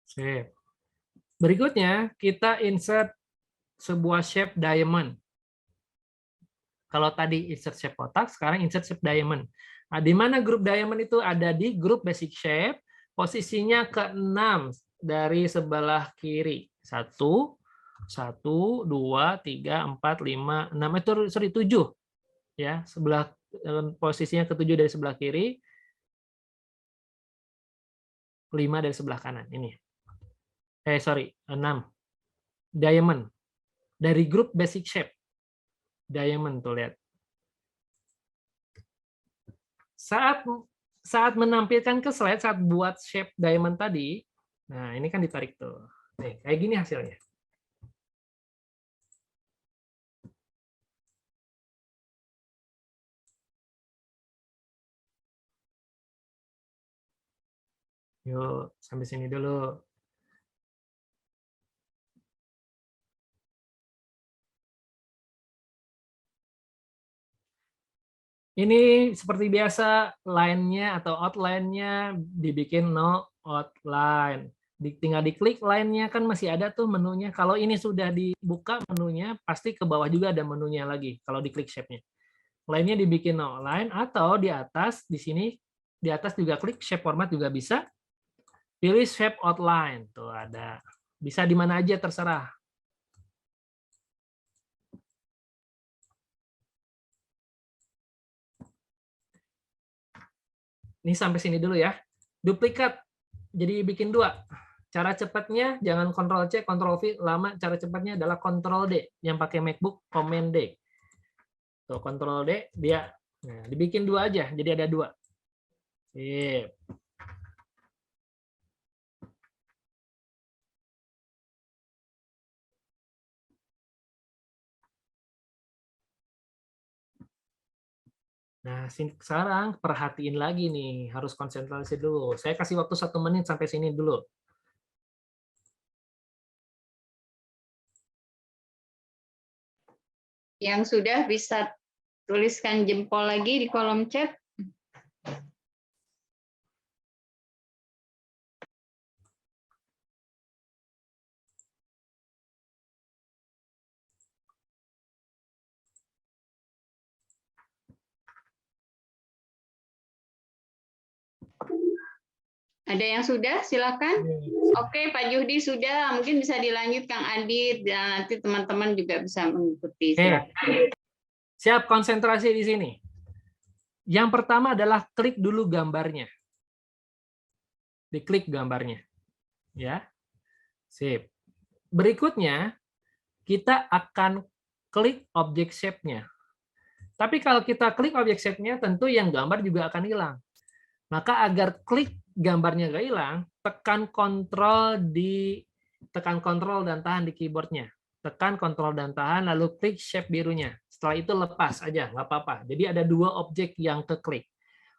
Sip. Berikutnya, kita insert sebuah shape diamond. Kalau tadi insert shape kotak, sekarang insert shape diamond. Nah, di mana grup diamond itu ada di grup basic shape, posisinya ke-6 dari sebelah kiri. 1, 2, 3, 4, 5, 6, itu 7. Ya, posisinya ke-7 dari sebelah kiri, 5 dari sebelah kanan. Ini. 6. Diamond. Dari grup basic shape. Diamond tuh lihat. Saat menampilkan ke slide, saat buat shape diamond tadi, nah ini kan ditarik tuh. Nih, kayak gini hasilnya. Yuk, sampai sini dulu. Ini seperti biasa, line-nya atau outline-nya dibikin no outline. Tinggal diklik line-nya, kan masih ada tuh menunya. Kalau ini sudah dibuka menunya, pasti ke bawah juga ada menunya lagi, kalau diklik shape-nya. Line-nya dibikin no outline, atau di atas, di sini, di atas juga klik shape format juga bisa. Pilih shape outline, tuh ada. Bisa di mana aja terserah. Ini sampai sini dulu ya. Duplikat, jadi bikin 2. Cara cepatnya jangan Ctrl C, Ctrl V lama. Cara cepatnya adalah Ctrl D. Yang pakai MacBook, Command D. Tuh, Ctrl D, dia. Nah, dibikin 2 aja, jadi ada 2. Sip. Nah, sekarang perhatiin lagi nih, harus konsentrasi dulu. Saya kasih waktu 1 menit sampai sini dulu. Yang sudah bisa tuliskan jempol lagi di kolom chat. Ada yang sudah? Silakan. Oke, Pak Juhdi sudah. Mungkin bisa dilanjut Kang Adit, dan nanti teman-teman juga bisa mengikuti. Siap, konsentrasi di sini. Yang pertama adalah klik dulu gambarnya. Diklik gambarnya. Ya. Sip. Berikutnya, kita akan klik object shape-nya. Tapi kalau kita klik object shape-nya, tentu yang gambar juga akan hilang. Maka agar klik gambarnya nggak hilang, tekan Ctrl dan tahan di keyboardnya. Tekan Ctrl dan tahan, lalu klik shape birunya. Setelah itu lepas aja, nggak apa-apa. Jadi ada 2 objek yang keklik.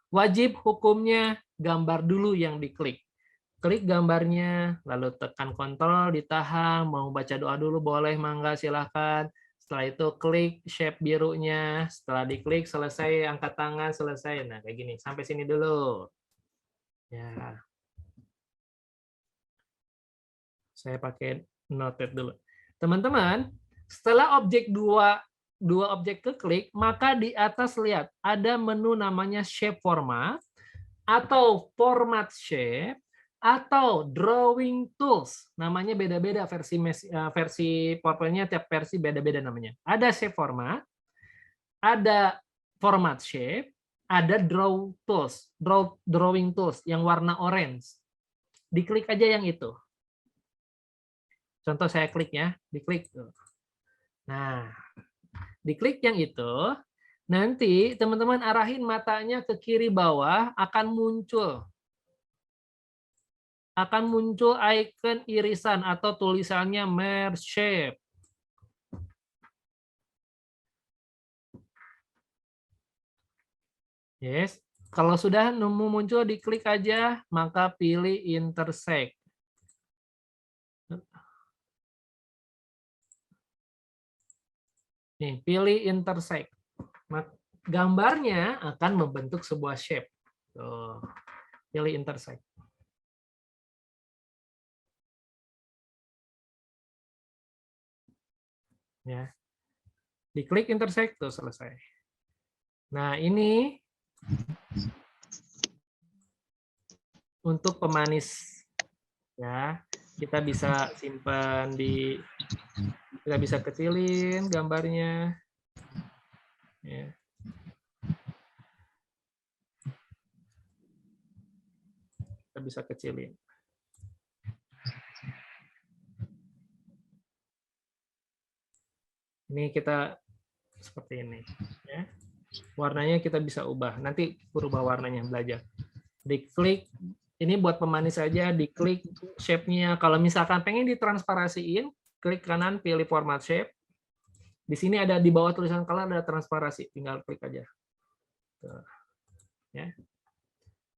Wajib hukumnya gambar dulu yang diklik. klik gambarnya, lalu tekan kontrol, ditahan, mau baca doa dulu boleh, mangga silahkan. Setelah itu klik shape birunya, setelah diklik selesai, angkat tangan, selesai. Nah, kayak gini, sampai sini dulu. Ya. Saya pakai noted dulu. Teman-teman, setelah objek dua objek keklik, maka di atas lihat ada menu namanya shape format, atau format shape, atau drawing tools. Namanya beda-beda, versi PowerPoint-nya tiap versi beda-beda namanya. Ada shape format, ada format shape, ada drawing tools yang warna orange. Diklik aja yang itu. Contoh saya klik ya, diklik. Nah, diklik yang itu, nanti teman-teman arahin matanya ke kiri bawah, akan muncul icon irisan atau tulisannya Merge Shape. Yes, kalau sudah nemu muncul diklik aja, maka pilih Intersect. Nih, pilih Intersect. Gambarnya akan membentuk sebuah shape. Tuh, pilih Intersect. Ya, diklik Intersect tuh selesai. Nah, ini untuk pemanis. Ya, kita bisa simpan kita bisa kecilin gambarnya. Ya. Kita bisa kecilin. Ini kita seperti ini. Ya. Warnanya kita bisa ubah. Nanti berubah warnanya, belajar. Diklik, ini buat pemanis saja, diklik shape-nya. Kalau misalkan pengen ditransparasiin, klik kanan, pilih format shape. Di sini ada di bawah tulisan color ada transparasi, tinggal klik aja. Tuh. Ya.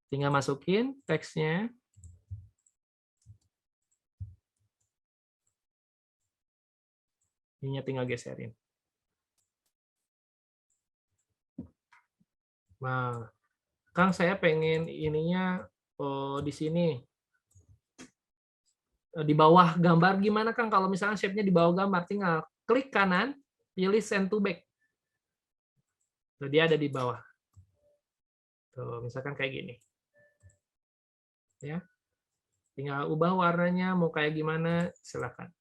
Tinggal masukin teksnya. Ininya tinggal geserin. Nah, Kang, saya pengen ininya di sini. Di bawah gambar gimana, Kang? Kalau misalnya shape-nya di bawah gambar, tinggal klik kanan, pilih send to back. Tuh, dia ada di bawah. Tuh, misalkan kayak gini. Ya. Tinggal ubah warnanya, mau kayak gimana, silakan.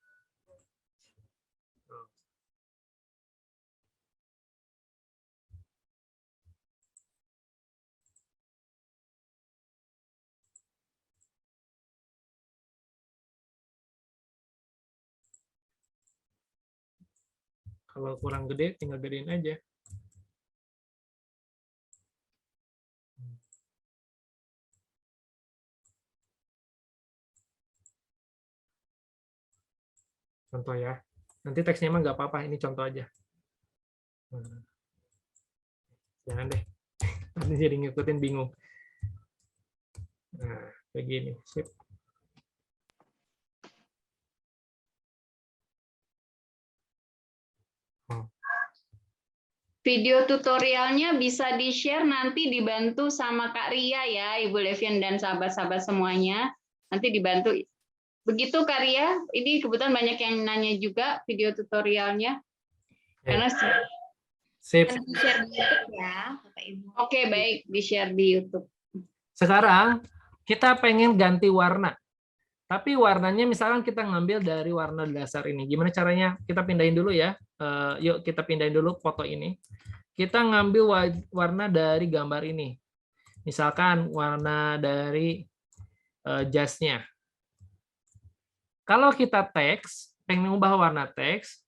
Kalau kurang gede, tinggal gedein aja. Contoh ya. Nanti teksnya emang nggak apa-apa, ini contoh aja. Jangan deh. Nanti jadi ngikutin bingung. Nah, kayak gini. Sip. Video tutorialnya bisa di-share nanti dibantu sama Kak Ria ya, Ibu Levian dan sahabat-sahabat semuanya. Nanti dibantu. Begitu Kak Ria, ini kebetulan banyak yang nanya juga video tutorialnya. Karena share di YouTube ya, Bapak Ibu. Oke, baik, di-share di YouTube. Sekarang kita pengen ganti warna. Tapi warnanya misalkan kita ngambil dari warna dasar ini. Gimana caranya? Kita pindahin dulu ya. Yuk kita pindahin dulu foto ini. Kita ngambil warna dari gambar ini. Misalkan warna dari jasnya. Kalau kita teks, pengen mengubah warna teks,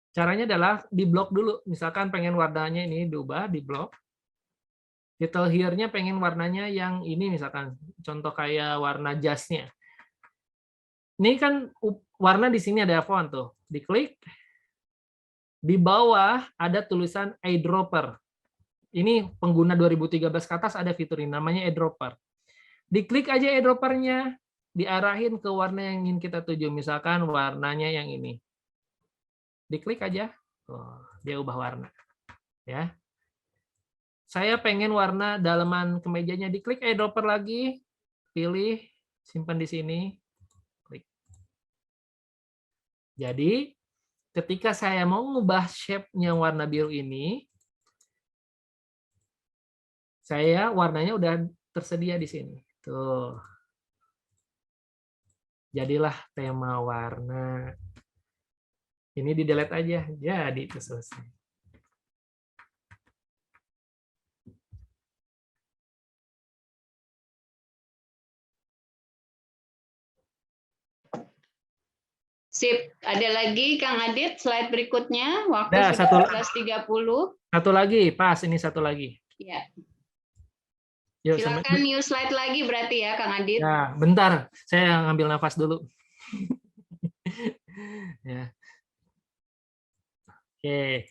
caranya adalah di blok dulu. Misalkan pengen warnanya ini diubah, di blok. Detail here-nya pengen warnanya yang ini misalkan. Contoh kayak warna jasnya. Ini kan warna di sini ada font tuh. Diklik. Di bawah ada tulisan eyedropper. Ini pengguna 2013 ke atas ada fitur ini namanya eyedropper. Diklik aja eyedroppernya, diarahin ke warna yang ingin kita tuju. Misalkan warnanya yang ini. Diklik aja, dia ubah warna. Ya. Saya pengen warna dalaman kemejanya, diklik eyedropper lagi, pilih, simpan di sini, klik. Jadi, ketika saya mau ngubah shape-nya warna biru ini, warnanya udah tersedia di sini. Tuh. Jadilah tema warna. Ini di-delete aja, jadi itu selesai. Sip, ada lagi Kang Adit slide berikutnya, waktu Nah, sudah 11.30. Satu lagi, pas ini satu lagi. Ya. Yuk, Silakan new slide lagi berarti ya Kang Adit. Ya, bentar, saya ngambil nafas dulu. Ya. Oke.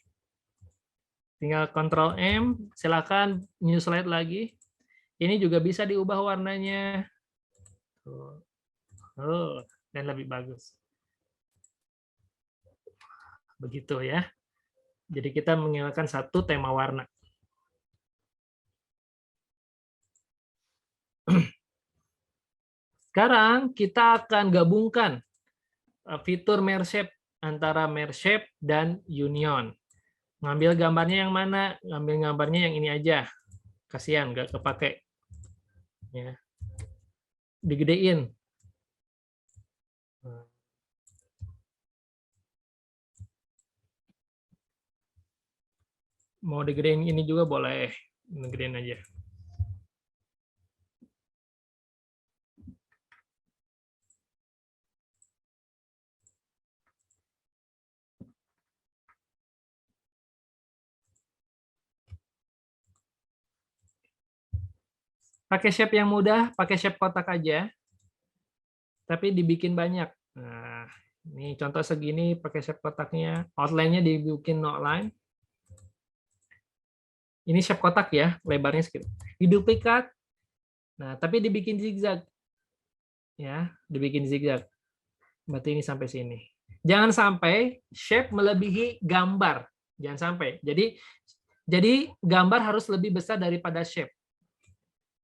Tinggal Ctrl M, silakan new slide lagi. Ini juga bisa diubah warnanya. Dan lebih bagus. Begitu ya. Jadi kita menghilangkan satu tema warna. Sekarang kita akan gabungkan fitur Merge Shape antara Merge Shape dan Union. Ngambil gambarnya yang mana? Ngambil gambarnya yang ini aja. Kasihan, nggak kepake. Ya. Digedein. Mau digedein ini juga boleh. Digedein aja. Pakai shape yang mudah, pakai shape kotak aja. Tapi dibikin banyak. Nah, ini contoh segini pakai shape kotaknya. Outline-nya dibikin no outline. Ini shape kotak ya, lebarnya segitu. Diduplikat. Nah, tapi dibikin zigzag. Ya, dibikin zigzag. Berarti ini sampai sini. Jangan sampai shape melebihi gambar. Jangan sampai. Jadi gambar harus lebih besar daripada shape.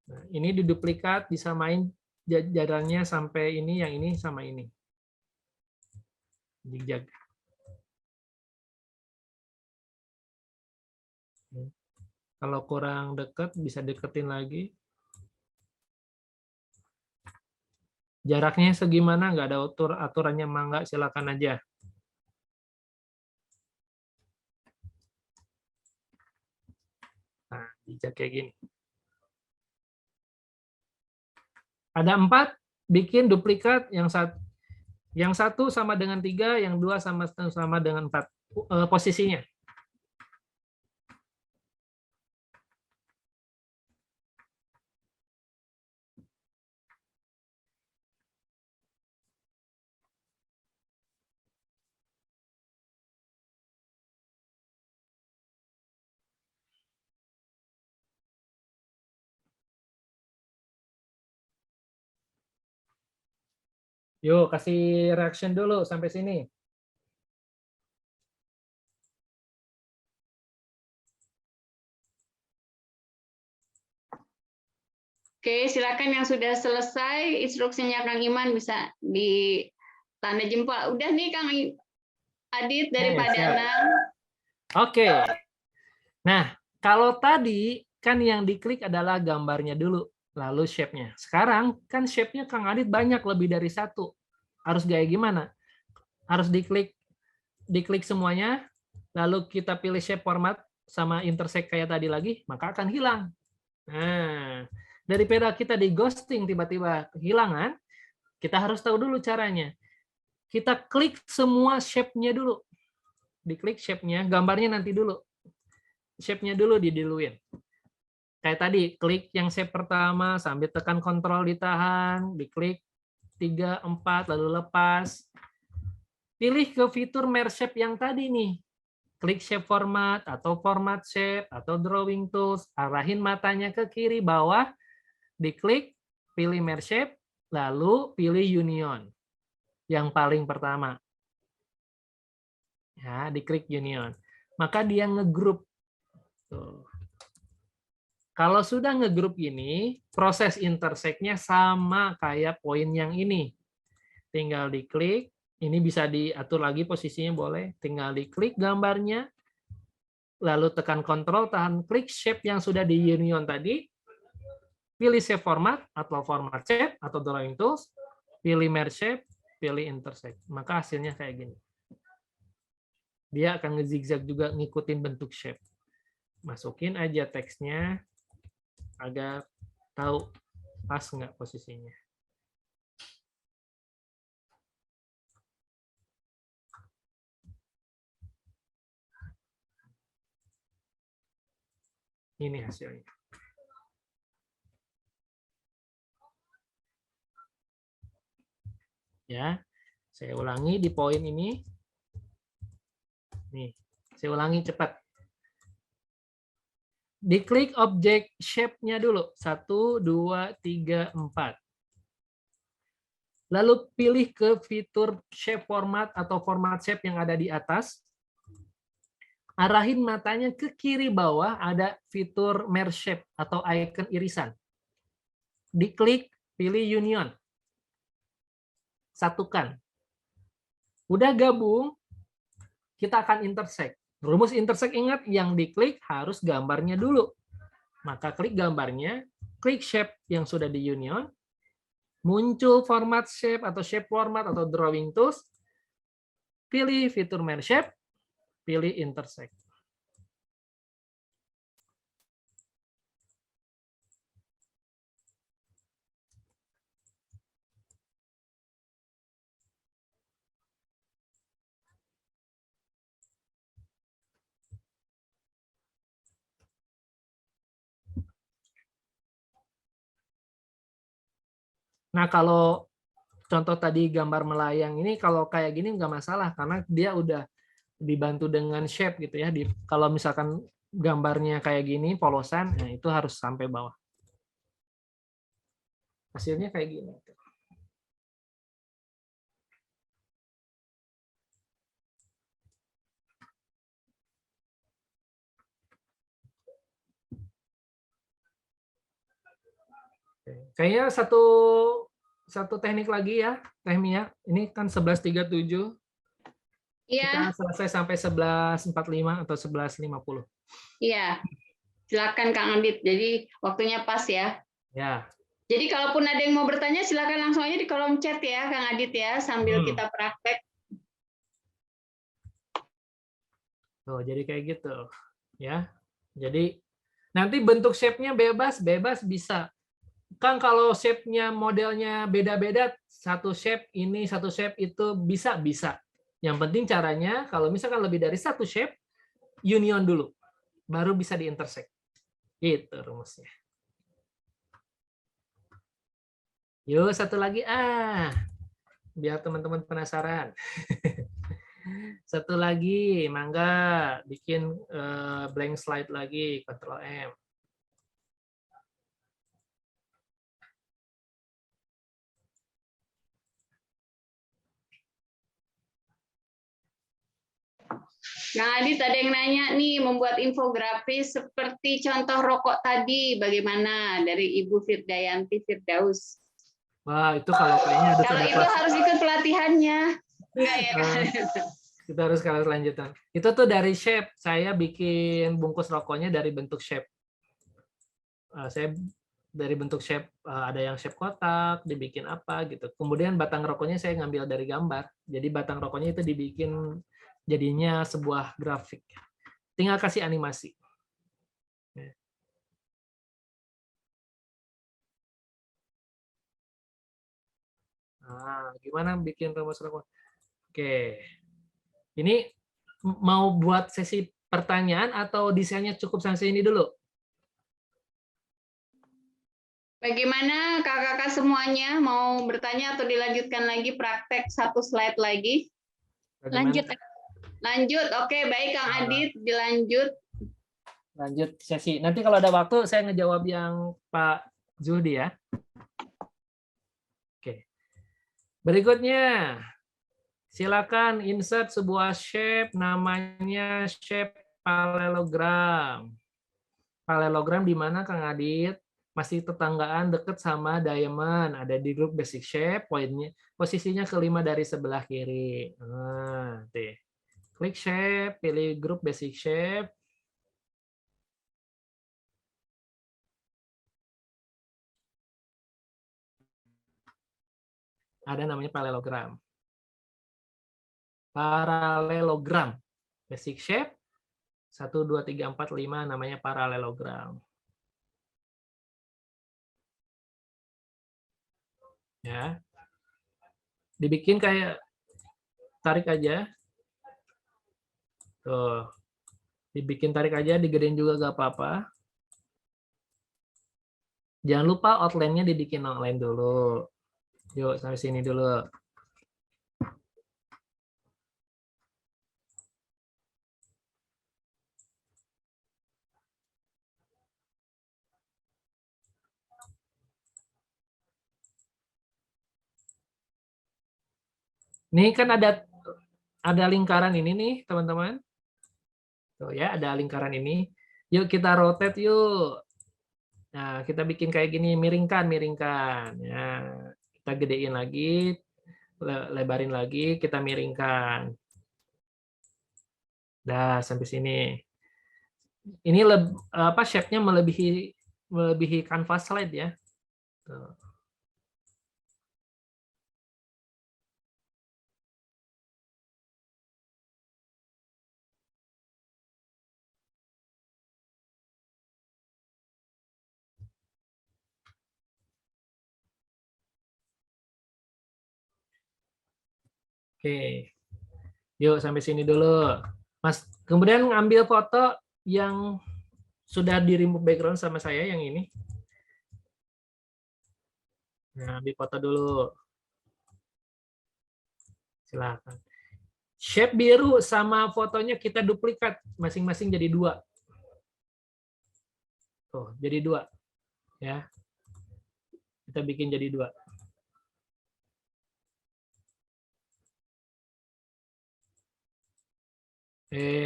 Nah, ini diduplikat, disamain jadarnya sampai ini, yang ini sama ini. Zigzag. Kalau kurang dekat, bisa deketin lagi. Jaraknya segimana, nggak ada aturannya, mangga, silakan aja. Nah, zigzag kayak gini. Ada 4, bikin duplikat, yang satu sama dengan 3, yang 2 sama dengan 4 posisinya. Yuk, kasih reaction dulu sampai sini. Oke, silakan yang sudah selesai instruksinya Kang Iman bisa di tanda jempol. Udah nih Kang Adit dari Padang. Oke. Nah, kalau tadi kan yang diklik adalah gambarnya dulu, lalu shape-nya. Sekarang kan shape-nya Kang Adit banyak, lebih dari 1. Harus gaya gimana? Harus diklik semuanya, lalu kita pilih shape format sama intersect kayak tadi lagi, maka akan hilang. Nah, daripada kita di ghosting tiba-tiba kehilangan, kita harus tahu dulu caranya. Kita klik semua shape-nya dulu. Diklik shape-nya, gambarnya nanti dulu. Shape-nya dulu didiluin. Kayak tadi, klik yang shape pertama, sambil tekan kontrol ditahan, diklik 3, 4, lalu lepas. Pilih ke fitur Merge Shape yang tadi nih. Klik shape format, atau format shape, atau drawing tools, arahin matanya ke kiri bawah, diklik, pilih merge shape, lalu pilih union. Yang paling pertama. Ya, diklik union. Maka dia ngegroup. Tuh. Kalau sudah ngegroup ini, proses intersect-nya sama kayak poin yang ini. Tinggal diklik, ini bisa diatur lagi posisinya boleh. Tinggal diklik gambarnya, lalu tekan Ctrl, tahan klik shape yang sudah di union tadi, pilih shape format atau format shape atau drawing tools, pilih merge shape, pilih intersect. Maka hasilnya kayak gini. Dia akan nge-zigzag juga ngikutin bentuk shape. Masukin aja teksnya agar tahu pas nggak posisinya. Ini hasilnya. Ya, saya ulangi di poin ini. Nih, saya ulangi cepat. Diklik objek shape-nya dulu. 1, 2, 3, 4. Lalu pilih ke fitur shape format atau format shape yang ada di atas. Arahin matanya ke kiri bawah, ada fitur merge shape atau icon irisan. Diklik, pilih union. Satukan. Udah gabung, kita akan intersect. Rumus intersect ingat, yang diklik harus gambarnya dulu. Maka klik gambarnya, klik shape yang sudah di union, muncul format shape atau shape format atau drawing tools, pilih fitur merge shape, pilih intersect. Nah, kalau contoh tadi gambar melayang ini, kalau kayak gini nggak masalah, karena dia udah dibantu dengan shape gitu ya. Kalau misalkan gambarnya kayak gini, polosan, nah itu harus sampai bawah. Hasilnya kayak gini. Kayaknya satu teknik lagi ya, Teh Mia. Ini kan 11.37. Iya. Kita selesai sampai 11.45 atau 11.50. Iya. Silakan Kang Adit. Jadi waktunya pas ya. Ya. Jadi kalaupun ada yang mau bertanya, silakan langsung aja di kolom chat ya, Kang Adit ya, sambil kita praktek. Tuh, jadi kayak gitu. Ya. Jadi nanti bentuk shape-nya bebas bisa. Kan kalau shape-nya modelnya beda-beda, satu shape ini, satu shape itu bisa. Yang penting caranya, kalau misalkan lebih dari satu shape, union dulu. Baru bisa di-intersect. Gitu rumusnya. Yuk, satu lagi. Biar teman-teman penasaran. Satu lagi, mangga bikin blank slide lagi, Ctrl M. Kang Adit, ada yang nanya nih, membuat infografis seperti contoh rokok tadi, bagaimana dari Ibu Firdayanti Firdaus? Wah, itu kalau kayaknya kalau itu harus ikut pelatihannya. Enggak ya? Kita harus kelas lanjutan. Itu tuh dari shape. Saya bikin bungkus rokoknya dari bentuk shape. Saya dari bentuk shape, ada yang shape kotak, dibikin apa gitu. Kemudian batang rokoknya saya ngambil dari gambar. Jadi batang rokoknya itu dibikin jadinya sebuah grafik. Tinggal kasih animasi. Nah, gimana bikin rumus rokok? Oke. Ini mau buat sesi pertanyaan atau desainnya cukup sampai sini dulu? Bagaimana kakak-kakak semuanya, mau bertanya atau dilanjutkan lagi praktek satu slide lagi? Lanjut. Lanjut, oke, baik Kang Adit, dilanjut. Lanjut sesi. Nanti kalau ada waktu saya ngejawab yang Pak Zuhdi ya. Berikutnya, silakan insert sebuah shape, namanya shape parallelogram. Parallelogram di mana Kang Adit? Masih tetanggaan deket sama diamond, ada di grup basic shape, poinnya posisinya kelima dari sebelah kiri. Nah, klik shape, pilih grup basic shape. Ada namanya parallelogram. Parallelogram. Basic shape. 1, 2, 3, 4, 5 namanya parallelogram. Ya. Dibikin kayak tarik aja. Tuh. Dibikin tarik aja, digedein juga gak apa-apa. Jangan lupa outline-nya dibikin outline dulu. Yuk, sampai sini dulu. Ini kan ada lingkaran ini nih, teman-teman. Tuh ya, ada lingkaran ini. Yuk kita rotate yuk. Nah, kita bikin kayak gini, miringkan. Ya, kita gedein lagi, lebarin lagi, kita miringkan. Dah, sampai sini. Ini shape-nya melebihi kanvas slide ya. Tuh. Oke, yuk sampai sini dulu, Mas. Kemudian ngambil foto yang sudah di remove background sama saya yang ini. Nah, ambil foto dulu. Silakan. Shape biru sama fotonya kita duplikat, masing-masing jadi 2. Tuh, jadi 2. Ya. Kita bikin jadi 2.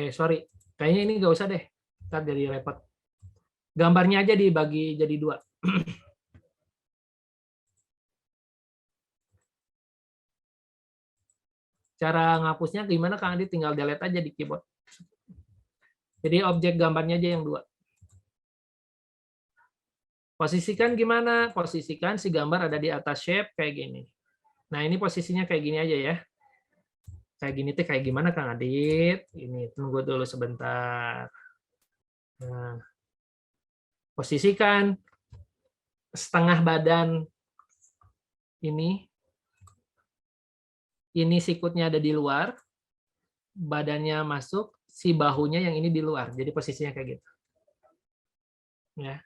Sorry. Kayaknya ini nggak usah deh. Ntar jadi repot. Gambarnya aja dibagi jadi 2. Cara ngapusnya gimana, Kang Adi? Tinggal delete aja di keyboard. Jadi objek gambarnya aja yang 2. Posisikan gimana? Posisikan si gambar ada di atas shape kayak gini. Nah, ini posisinya kayak gini aja ya. Kayak gini tuh kayak gimana, Kang Adit? Ini tunggu dulu sebentar. Nah, posisikan setengah badan ini sikutnya ada di luar, badannya masuk, si bahunya yang ini di luar. Jadi posisinya kayak gitu. Ya.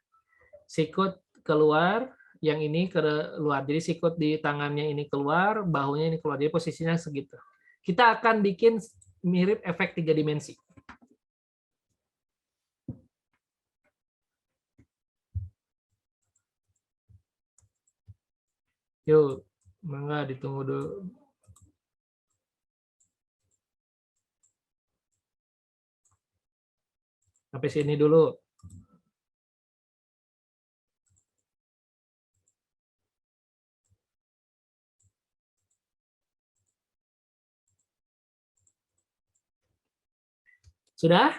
Sikut keluar, yang ini ke luar. Jadi sikut di tangannya ini keluar, bahunya ini keluar. Jadi posisinya segitu. Kita akan bikin mirip efek 3 dimensi. Yuk, mangga ditunggu dulu. Sampai sini dulu. Sudah?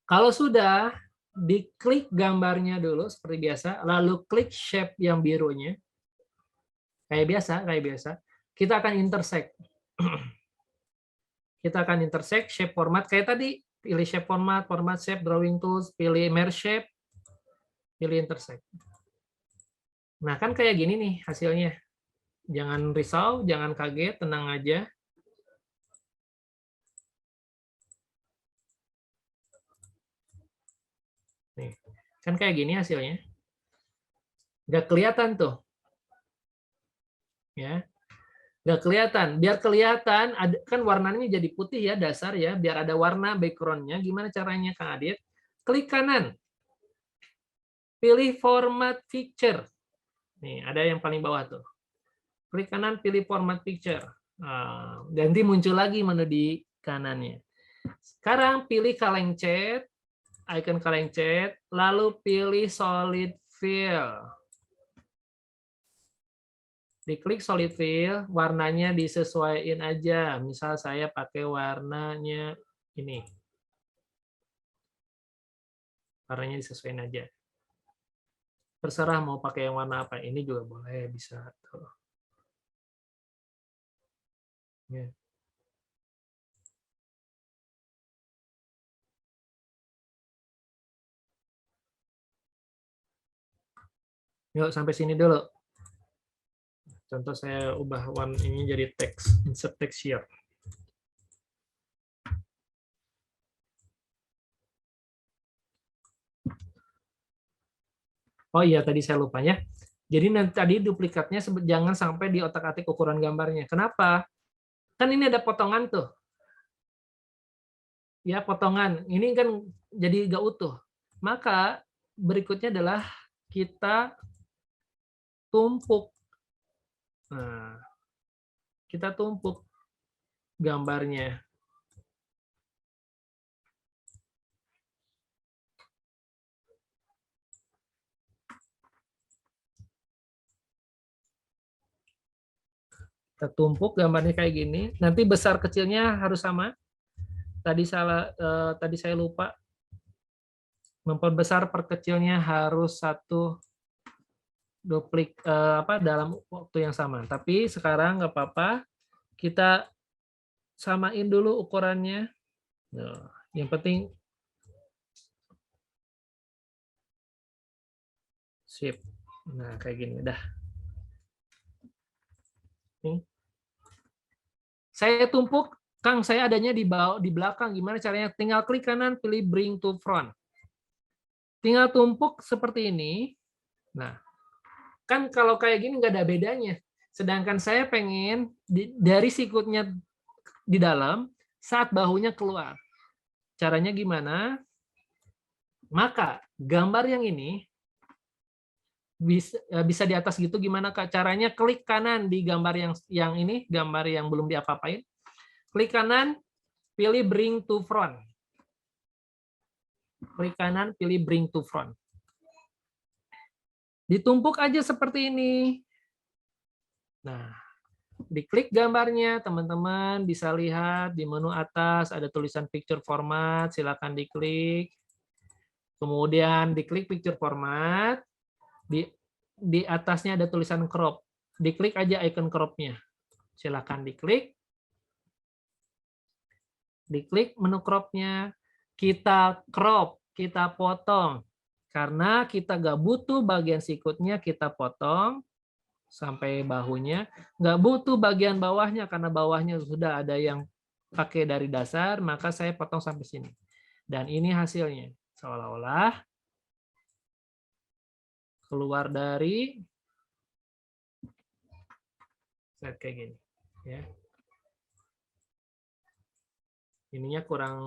Kalau sudah, diklik gambarnya dulu seperti biasa, lalu klik shape yang birunya. Kayak biasa. Kita akan intersect. Kita akan intersect shape format kayak tadi, pilih shape format, format shape, drawing tools, pilih merge shape, pilih intersect. Nah, kan kayak gini nih hasilnya. Jangan risau, jangan kaget, tenang aja. Nih. Kan kayak gini hasilnya. Nggak kelihatan tuh. Ya. Nggak kelihatan. Biar kelihatan, kan warnanya jadi putih ya dasar ya. Biar ada warna background-nya. Gimana caranya Kang Adit? Klik kanan. Pilih format picture. Nih, ada yang paling bawah tuh. Klik kanan, pilih format picture. Nah, nanti muncul lagi menu di kanannya. Sekarang pilih kaleng cat, icon kaleng cat, lalu pilih solid fill. Diklik solid fill, warnanya disesuaikan aja. Misal saya pakai warnanya ini. Warnanya disesuaikan aja. Terserah mau pakai yang warna apa. Ini juga boleh, bisa. Tuh. Ya. Yuk, sampai sini dulu. Contoh saya ubah warna ini jadi teks, insert text here. Oh iya, tadi saya lupa ya. Jadi nanti tadi duplikatnya jangan sampai di otak-atik ukuran gambarnya. Kenapa? Kan ini ada potongan tuh. Ya, potongan. Ini kan jadi nggak utuh. Maka berikutnya adalah kita tumpuk. Nah, kita tumpuk gambarnya. Kita tumpuk gambarnya kayak gini. Nanti besar kecilnya harus sama. Tadi saya lupa. Memperbesar perkecilnya harus satu duplik dalam waktu yang sama. Tapi sekarang nggak apa-apa. Kita samain dulu ukurannya. Nah, yang penting sip. Nah, kayak gini udah. Nih. Saya tumpuk, Kang, saya adanya di belakang. Gimana caranya? Tinggal klik kanan, pilih bring to front. Tinggal tumpuk seperti ini. Nah, kan kalau kayak gini nggak ada bedanya. Sedangkan saya pengen dari sikutnya di dalam saat bahunya keluar. Caranya gimana? Maka gambar yang ini bisa di atas gitu, gimana Kak? Caranya klik kanan di gambar yang ini, gambar yang belum diapa-apain. Klik kanan, pilih bring to front. Klik kanan, pilih bring to front. Ditumpuk aja seperti ini. Nah, diklik gambarnya, teman-teman bisa lihat di menu atas ada tulisan picture format, silakan diklik. Kemudian diklik picture format, di atasnya ada tulisan crop. Diklik aja icon crop-nya. Silakan diklik. Diklik menu crop-nya. Kita crop, kita potong. Karena kita nggak butuh bagian sikutnya, kita potong sampai bahunya. Nggak butuh bagian bawahnya, karena bawahnya sudah ada yang pakai dari dasar, maka saya potong sampai sini. Dan ini hasilnya. Seolah-olah keluar dari set kayak gini. Ya. Ininya kurang,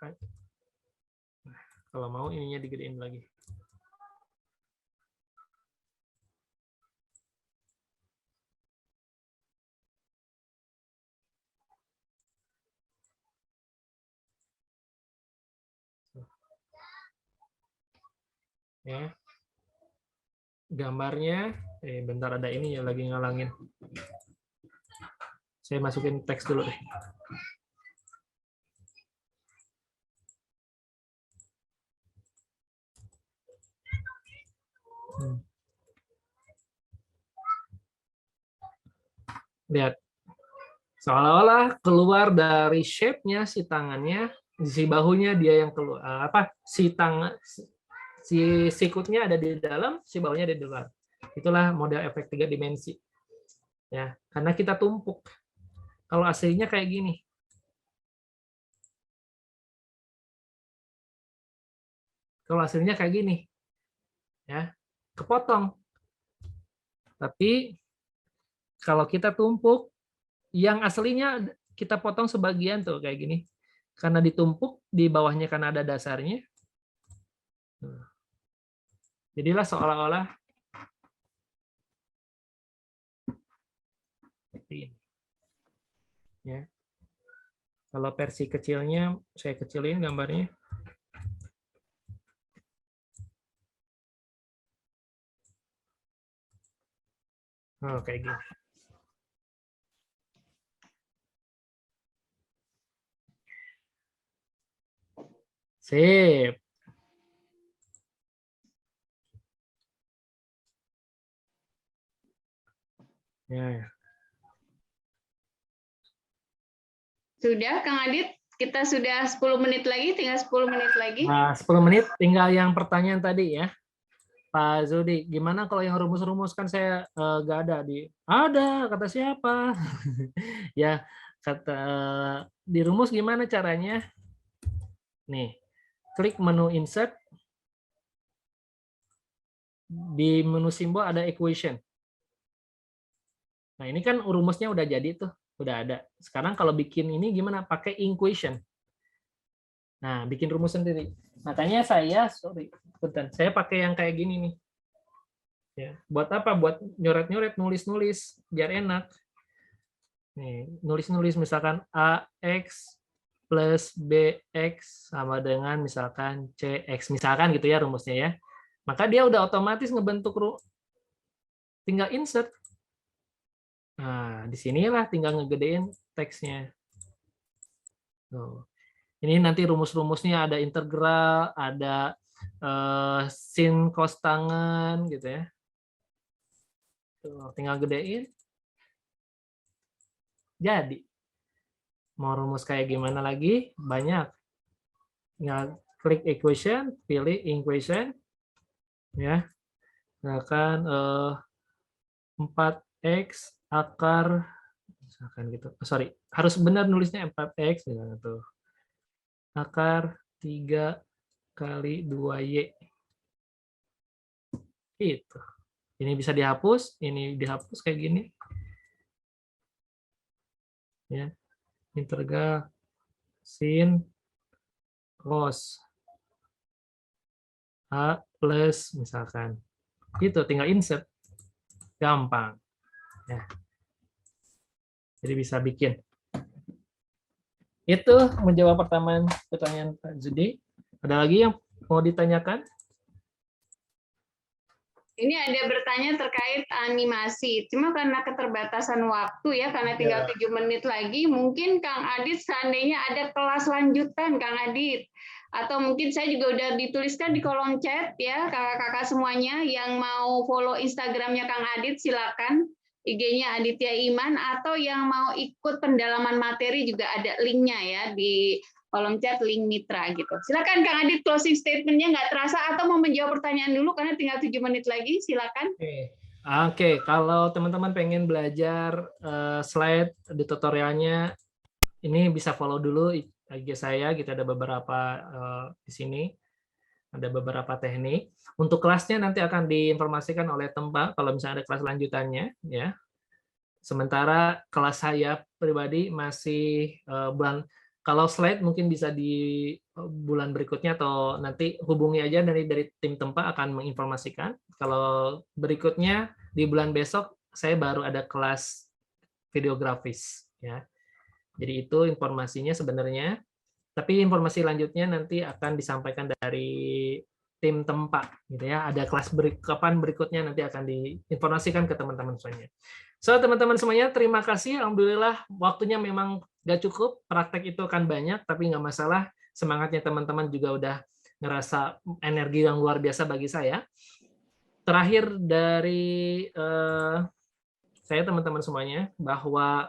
nah, kalau mau ininya digedein lagi. Ya. Gambarnya, bentar ada ini ya lagi ngalangin. Saya masukin teks dulu deh. Lihat, seolah-olah keluar dari shape-nya si tangannya, si bahunya dia yang keluar, si sikutnya ada di dalam, si bahunya ada di luar. Itulah model efek 3 dimensi. Ya, karena kita tumpuk. Kalau aslinya kayak gini. kalau hasilnya kayak gini. Ya, kepotong. Tapi kalau kita tumpuk, yang aslinya kita potong sebagian tuh kayak gini. Karena ditumpuk, di bawahnya karena ada dasarnya. Jadilah seolah-olah seperti ini. Ya. Kalau versi kecilnya, saya kecilin gambarnya. Oh, kayak gini. Sip. Ya. Sudah, Kang Adit? Kita sudah 10 menit lagi, tinggal 10 menit lagi. Nah, 10 menit, tinggal yang pertanyaan tadi ya. Pak Zudi, gimana kalau yang rumus-rumus kan saya nggak ada di. Ada, kata siapa? Ya, kata di rumus gimana caranya? Nih, klik menu insert. Di menu simbol ada equation. Nah, ini kan rumusnya udah jadi tuh, udah ada. Sekarang kalau bikin ini gimana? Pakai equation. Nah, bikin rumus sendiri. Makanya saya pakai yang kayak gini nih. Ya, buat apa? Buat nyoret-nyoret, nulis-nulis, biar enak. Nih, nulis-nulis misalkan AX plus BX sama dengan misalkan CX, misalkan gitu ya rumusnya ya. Maka dia udah otomatis ngebentuk tinggal insert. Nah, disinilah tinggal ngegedein teksnya. Tuh. Ini nanti rumus-rumusnya ada integral, ada sin cos tangen gitu ya. Tuh, tinggal gedein. Jadi, mau rumus kayak gimana lagi? Banyak. Tinggal klik equation, pilih equation. Ya. Misalkan 4x akar, misalkan gitu. Sorry, harus benar nulisnya 4x. Gitu. Akar 3 kali 2y. Itu. Ini bisa dihapus, ini dihapus kayak gini. Ya. Integral sin cos A plus misalkan. Itu tinggal insert. Gampang. Ya. Jadi bisa bikin. Itu menjawab pertanyaan Pak Zudi. Ada lagi yang mau ditanyakan? Ini ada bertanya terkait animasi. Cuma karena keterbatasan waktu ya, karena tinggal 7 menit lagi, mungkin Kang Adit seandainya ada kelas lanjutan, Kang Adit. Atau mungkin saya juga udah dituliskan di kolom chat ya, kakak-kakak semuanya yang mau follow Instagramnya Kang Adit, silakan. IG-nya Aditya Iman, atau yang mau ikut pendalaman materi juga ada linknya ya di kolom chat, link mitra gitu. Silakan Kang Adit, closing statement-nya nggak terasa, atau mau menjawab pertanyaan dulu karena tinggal 7 menit lagi, silakan. Oke, kalau teman-teman pengen belajar slide di tutorialnya, ini bisa follow dulu IG saya, kita ada beberapa di sini. Ada beberapa teknik. Untuk kelasnya nanti akan diinformasikan oleh Tempa kalau misalnya ada kelas lanjutannya ya. Sementara kelas saya pribadi masih kalau slide mungkin bisa di bulan berikutnya atau nanti hubungi aja dari tim Tempa akan menginformasikan. Kalau berikutnya di bulan besok saya baru ada kelas videografis ya. Jadi itu informasinya sebenarnya. Tapi informasi lanjutnya nanti akan disampaikan dari tim Tempa, gitu ya. Ada kelas kapan berikutnya nanti akan diinformasikan ke teman-teman semuanya. So teman-teman semuanya, terima kasih. Alhamdulillah waktunya memang nggak cukup. Praktek itu akan banyak, tapi nggak masalah. Semangatnya teman-teman juga udah ngerasa energi yang luar biasa bagi saya. Terakhir dari saya teman-teman semuanya bahwa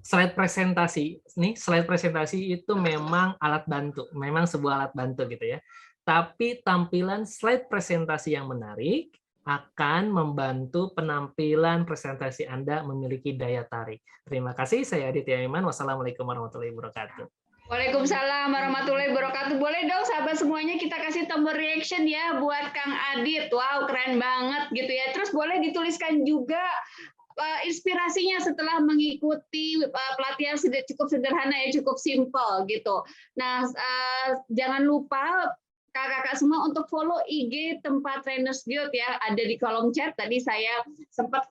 slide presentasi itu memang alat bantu, memang sebuah alat bantu gitu ya. Tapi tampilan slide presentasi yang menarik akan membantu penampilan presentasi Anda memiliki daya tarik. Terima kasih, saya Aditya Iman. Wassalamualaikum warahmatullahi wabarakatuh. Waalaikumsalam warahmatullahi wabarakatuh. Boleh dong sahabat semuanya kita kasih tombol reaction ya buat Kang Adit. Wow, keren banget gitu ya. Terus boleh dituliskan juga inspirasinya setelah mengikuti pelatihan cukup sederhana ya, cukup simple gitu. Nah, jangan lupa kakak-kakak semua untuk follow IG Tempat Trainers Guild ya, ada di kolom chat tadi saya sempat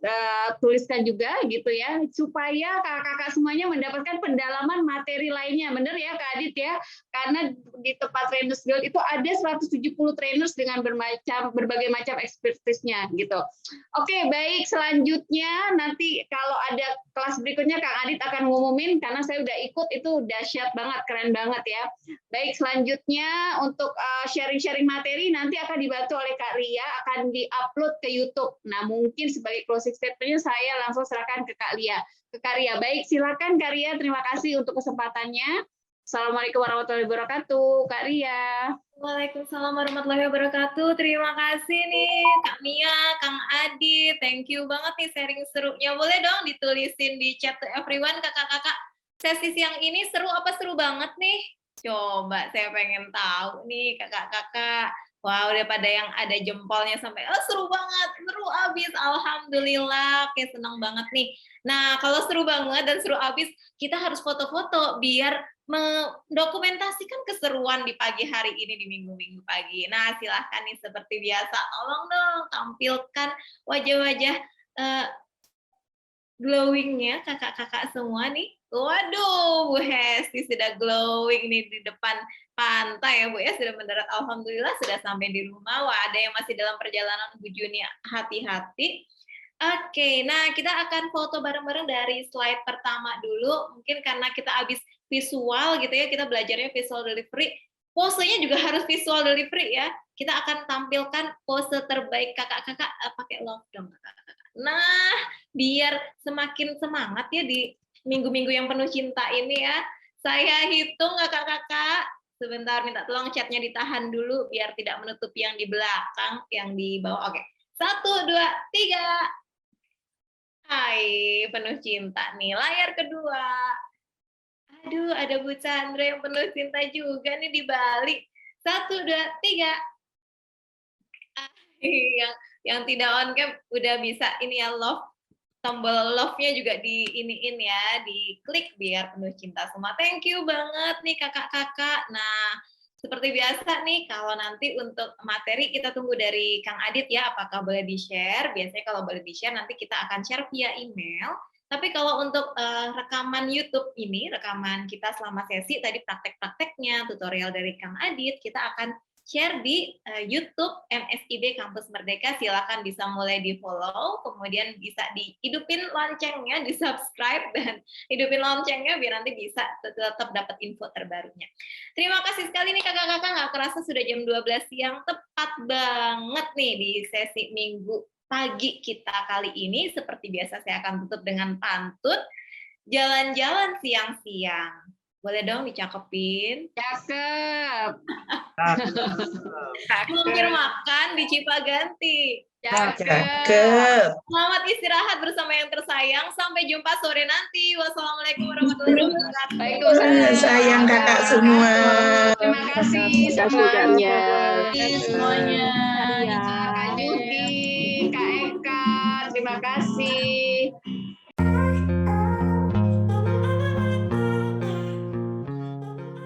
tuliskan juga gitu ya, supaya kakak-kakak semuanya mendapatkan pendalaman materi lainnya. Bener ya Kak Adit ya, karena di Tempat Trainers Guild itu ada 170 trainers dengan berbagai macam expertise-nya gitu. Oke, baik, selanjutnya nanti kalau ada kelas berikutnya Kang Adit akan ngumumin, karena saya udah ikut, itu dahsyat banget, keren banget ya. Baik, selanjutnya untuk sharing-sharing materi nanti akan dibantu oleh Kak Ria, akan di-upload ke YouTube. Nah, mungkin sebagai closing statement-nya saya langsung serahkan ke Kak Ria. Baik, silakan Kak Ria, terima kasih untuk kesempatannya. Assalamualaikum warahmatullahi wabarakatuh, Kak Ria. Waalaikumsalam warahmatullahi wabarakatuh. Terima kasih nih Kak Mia, Kang Adi. Thank you banget nih sharing serunya. Boleh dong ditulisin di chat to everyone kakak-kakak. Sesi siang ini seru apa seru banget nih? Coba saya pengen tahu nih kakak-kakak. Wah, udah pada yang ada jempolnya sampai, oh seru banget, seru abis, alhamdulillah, kayak senang banget nih. Nah, kalau seru banget dan seru abis, kita harus foto-foto biar mendokumentasikan keseruan di pagi hari ini, di minggu-minggu pagi. Nah, silahkan nih seperti biasa, tolong dong tampilkan wajah-wajah glowingnya kakak-kakak semua nih. Waduh, Bu Hesti sudah glowing nih di depan pantai ya Bu ya, sudah mendarat, alhamdulillah sudah sampai di rumah. Wah, ada yang masih dalam perjalanan, Bu Juni hati-hati. Oke, nah kita akan foto bareng-bareng dari slide pertama dulu, mungkin karena kita habis visual gitu ya, kita belajarnya visual delivery, posenya juga harus visual delivery ya. Kita akan tampilkan pose terbaik kakak-kakak, pakai love dong kakak-kakak. Nah, biar semakin semangat ya di minggu-minggu yang penuh cinta ini ya. Saya hitung kakak-kakak, sebentar minta tolong chatnya ditahan dulu biar tidak menutupi yang di belakang, yang di bawah. Oke, 1, 2, 3. Hai, penuh cinta nih. Layar kedua. Aduh, ada Bu Chandra yang penuh cinta juga nih di Bali. 1, 2, 3. Yang tidak on cam udah bisa ini ya, love. Tombol love-nya juga di iniin ya, diklik biar penuh cinta semua. Thank you banget nih kakak-kakak. Nah, seperti biasa nih, kalau nanti untuk materi kita tunggu dari Kang Adit ya, apakah boleh di-share? Biasanya kalau boleh di-share, nanti kita akan share via email. Tapi kalau untuk rekaman YouTube ini, rekaman kita selama sesi, tadi praktek-prakteknya, tutorial dari Kang Adit, kita akan share di YouTube MSIB Kampus Merdeka. Silakan bisa mulai di follow, kemudian bisa dihidupin loncengnya, di subscribe dan hidupin loncengnya biar nanti bisa tetap dapat info terbarunya. Terima kasih sekali nih kakak-kakak, nggak kerasa sudah jam 12 siang, tepat banget nih di sesi minggu pagi kita kali ini. Seperti biasa saya akan tutup dengan pantun, jalan-jalan siang-siang. Boleh dong dicakepin? Cakep. Mampir makan di Cipaganti. Cakep. Selamat istirahat bersama yang tersayang. Sampai jumpa sore nanti. Wassalamualaikum warahmatullahi wabarakatuh. Waalaikumsalam. Sayang kakak semua. Terima kasih semuanya. Kak Yudi, Kak Eka, terima kasih.